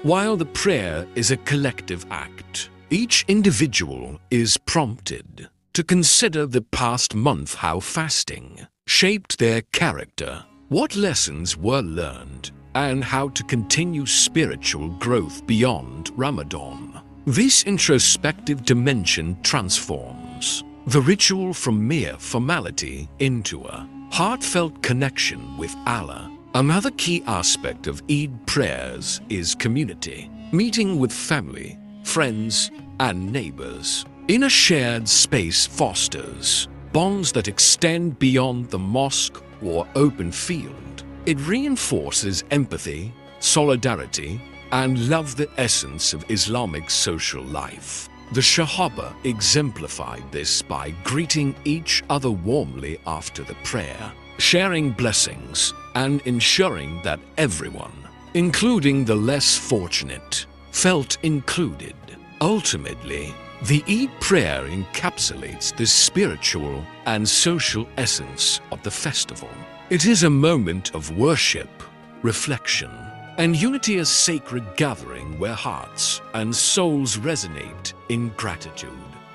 While the prayer is a collective act, each individual is prompted to consider the past month, how fasting shaped their character, what lessons were learned, and how to continue spiritual growth beyond Ramadan. This introspective dimension transforms the ritual from mere formality into a heartfelt connection with Allah. Another key aspect of Eid prayers is community, meeting with family, friends, and neighbors in a shared space fosters bonds that extend beyond the mosque or open field. It reinforces empathy, solidarity, and love, the essence of Islamic social life. The Sahaba exemplified this by greeting each other warmly after the prayer, sharing blessings, and ensuring that everyone, including the less fortunate, felt included. Ultimately, the Eid prayer encapsulates the spiritual and social essence of the festival. It is a moment of worship, reflection, and unity, a sacred gathering where hearts and souls resonate in gratitude.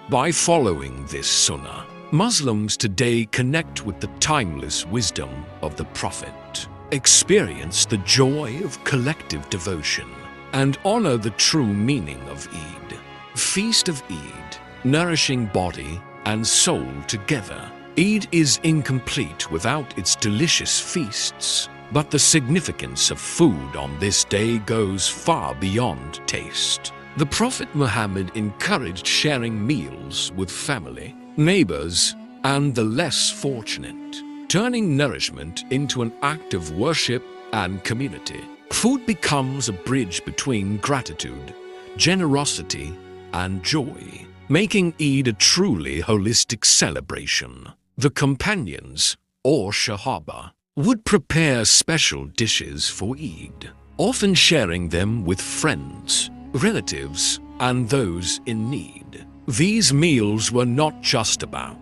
By following this Sunnah, Muslims today connect with the timeless wisdom of the Prophet, experience the joy of collective devotion, and honor the true meaning of Eid. Feast of Eid, nourishing body and soul together. Eid is incomplete without its delicious feasts, but the significance of food on this day goes far beyond taste. The Prophet Muhammad encouraged sharing meals with family, neighbors, and the less fortunate, turning nourishment into an act of worship and community. Food becomes a bridge between gratitude, generosity, and joy, making Eid a truly holistic celebration. The companions, or Sahaba, would prepare special dishes for Eid, often sharing them with friends, relatives, and those in need. These meals were not just about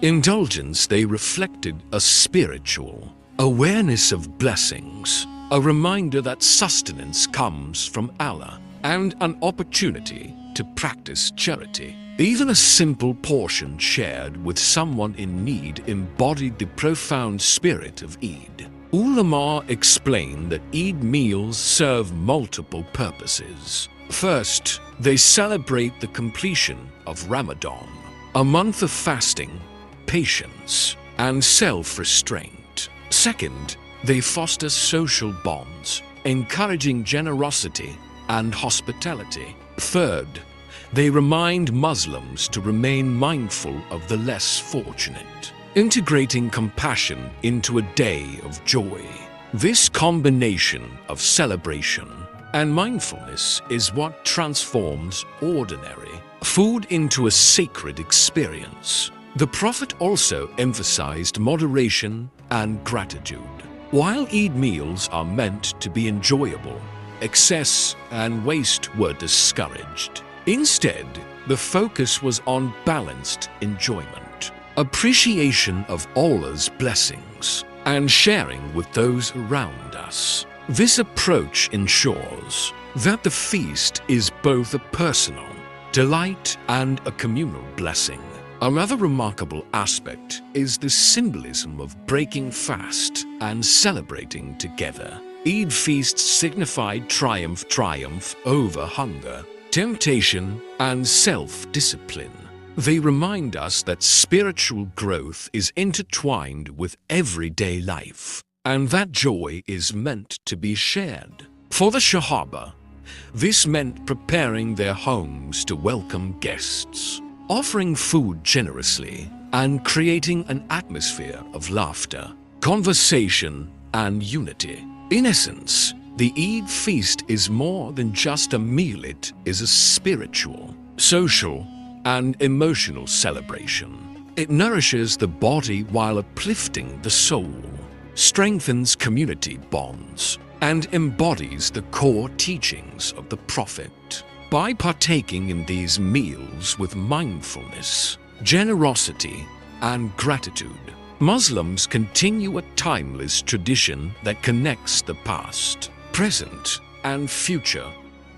indulgence, they reflected a spiritual awareness of blessings, a reminder that sustenance comes from Allah, and an opportunity to practice charity. Even a simple portion shared with someone in need embodied the profound spirit of Eid. Ulama explain that Eid meals serve multiple purposes. First, they celebrate the completion of Ramadan, a month of fasting, patience, and self-restraint. Second, they foster social bonds, encouraging generosity and hospitality. Third, they remind Muslims to remain mindful of the less fortunate, integrating compassion into a day of joy. This combination of celebration and mindfulness is what transforms ordinary food into a sacred experience. The Prophet also emphasized moderation and gratitude. While Eid meals are meant to be enjoyable, excess and waste were discouraged. Instead, the focus was on balanced enjoyment, appreciation of Allah's blessings, and sharing with those around us. This approach ensures that the feast is both a personal delight and a communal blessing. Another remarkable aspect is the symbolism of breaking fast and celebrating together. Eid feasts signified triumph over hunger, temptation, and self-discipline. They remind us that spiritual growth is intertwined with everyday life, and that joy is meant to be shared. For the Sahaba, this meant preparing their homes to welcome guests, offering food generously, and creating an atmosphere of laughter, conversation, and unity. In essence, the Eid feast is more than just a meal. It is a spiritual, social, and emotional celebration. It nourishes the body while uplifting the soul, strengthens community bonds, and embodies the core teachings of the Prophet. By partaking in these meals with mindfulness, generosity, and gratitude, Muslims continue a timeless tradition that connects the past, present, and future,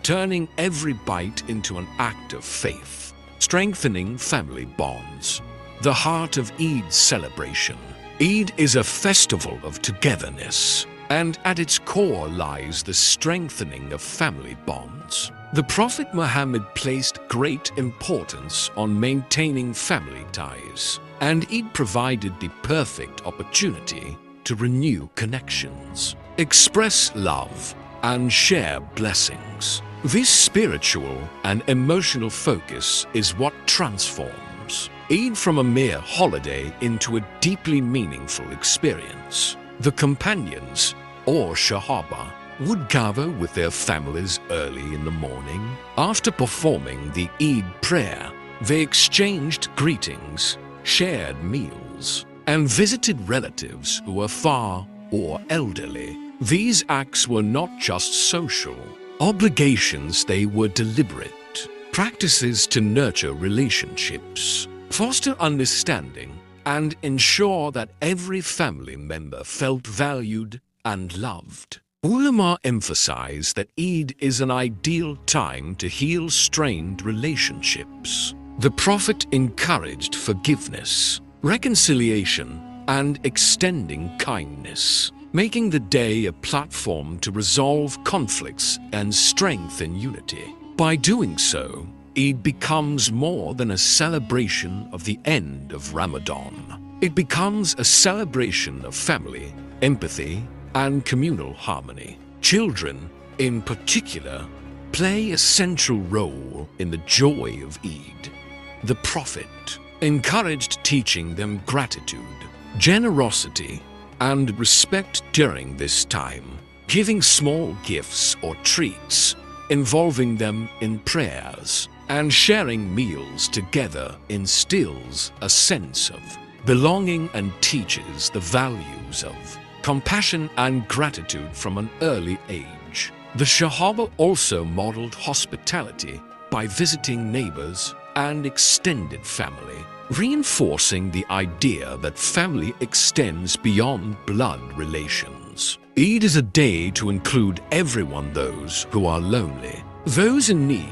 turning every bite into an act of faith, strengthening family bonds. The heart of Eid's celebration. Eid is a festival of togetherness, and at its core lies the strengthening of family bonds. The Prophet Muhammad placed great importance on maintaining family ties, and Eid provided the perfect opportunity to renew connections, express love, and share blessings. This spiritual and emotional focus is what transforms Eid from a mere holiday into a deeply meaningful experience. The companions, or Sahaba, would gather with their families early in the morning. After performing the Eid prayer, they exchanged greetings, shared meals, and visited relatives who were far or elderly. These acts were not just social obligations, they were deliberate practices to nurture relationships, foster understanding, and ensure that every family member felt valued and loved. Ulama emphasize that Eid is an ideal time to heal strained relationships. The Prophet encouraged forgiveness, reconciliation, and extending kindness, making the day a platform to resolve conflicts and strengthen unity. By doing so, Eid becomes more than a celebration of the end of Ramadan. It becomes a celebration of family, empathy, and communal harmony. Children, in particular, play a central role in the joy of Eid. The Prophet encouraged teaching them gratitude, generosity, and respect during this time, giving small gifts or treats, involving them in prayers, and sharing meals together instills a sense of belonging and teaches the values of compassion and gratitude from an early age. The Sahaba also modeled hospitality by visiting neighbors and extended family, reinforcing the idea that family extends beyond blood relations. Eid is a day to include everyone, those who are lonely, those in need,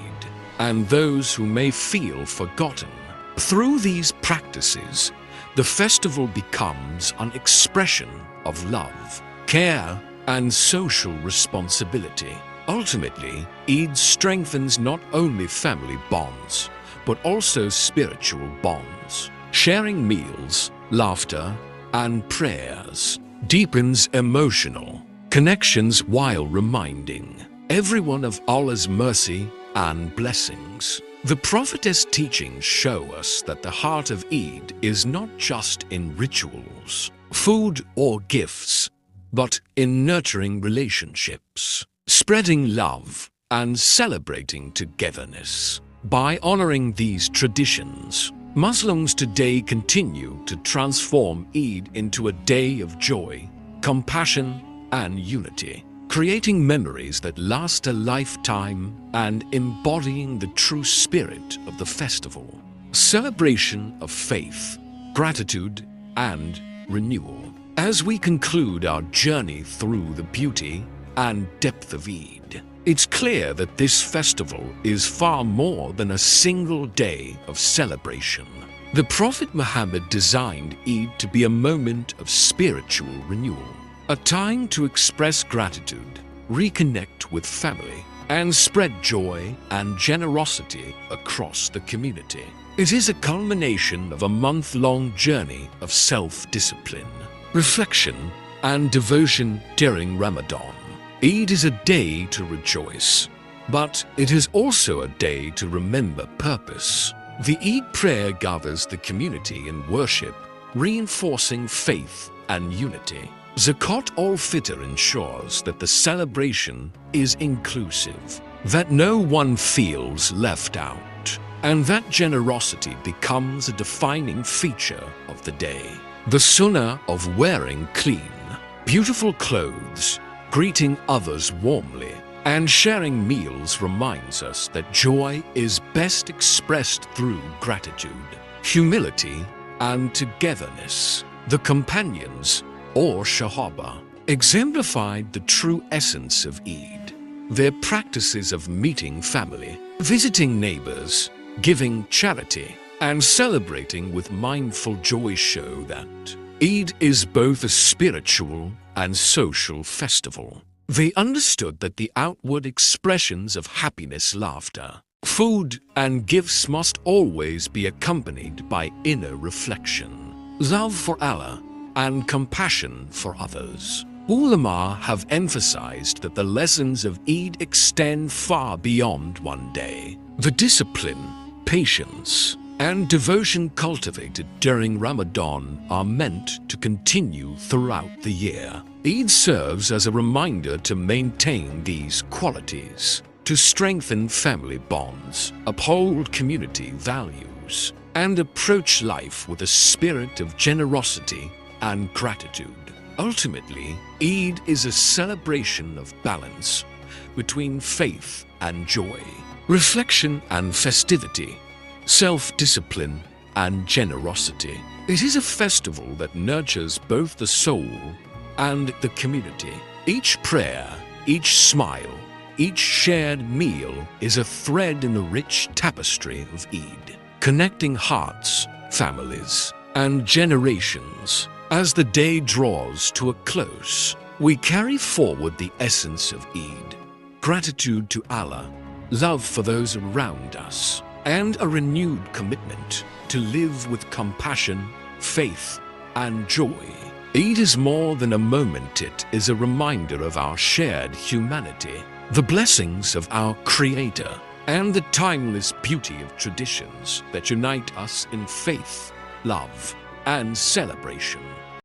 and those who may feel forgotten. Through these practices, the festival becomes an expression of love, care, and social responsibility. Ultimately, Eid strengthens not only family bonds, but also spiritual bonds. Sharing meals, laughter, and prayers deepens emotional connections while reminding everyone of Allah's mercy and blessings. The Prophet's teachings show us that the heart of Eid is not just in rituals, food, or gifts, but in nurturing relationships, spreading love, and celebrating togetherness. By honoring these traditions, Muslims today continue to transform Eid into a day of joy, compassion, and unity, creating memories that last a lifetime and embodying the true spirit of the festival. Celebration of faith, gratitude, and renewal. As we conclude our journey through the beauty and depth of Eid, it's clear that this festival is far more than a single day of celebration. The Prophet Muhammad designed Eid to be a moment of spiritual renewal, a time to express gratitude, reconnect with family, and spread joy and generosity across the community. It is a culmination of a month-long journey of self-discipline, reflection, and devotion during Ramadan. Eid is a day to rejoice, but it is also a day to remember purpose. The Eid prayer gathers the community in worship, reinforcing faith and unity. Zakat al-Fitr ensures that the celebration is inclusive, that no one feels left out, and that generosity becomes a defining feature of the day. The Sunnah of wearing clean, beautiful clothes, greeting others warmly, and sharing meals reminds us that joy is best expressed through gratitude, humility, and togetherness. The companions, or Sahaba, exemplified the true essence of Eid. Their practices of meeting family, visiting neighbors, giving charity, and celebrating with mindful joy show that Eid is both a spiritual and social festival. They understood that the outward expressions of happiness, laughter, food, and gifts must always be accompanied by inner reflection, love for Allah, and compassion for others. Ulama have emphasized that the lessons of Eid extend far beyond one day. The discipline, patience, and devotion cultivated during Ramadan are meant to continue throughout the year. Eid serves as a reminder to maintain these qualities, to strengthen family bonds, uphold community values, and approach life with a spirit of generosity and gratitude. Ultimately, Eid is a celebration of balance between faith and joy, reflection and festivity, self-discipline and generosity. It is a festival that nurtures both the soul and the community. Each prayer, each smile, each shared meal is a thread in the rich tapestry of Eid, connecting hearts, families, and generations. As the day draws to a close, we carry forward the essence of Eid, gratitude to Allah, love for those around us, and a renewed commitment to live with compassion, faith, and joy. Eid is more than a moment, it is a reminder of our shared humanity, the blessings of our Creator, and the timeless beauty of traditions that unite us in faith, love, and celebration.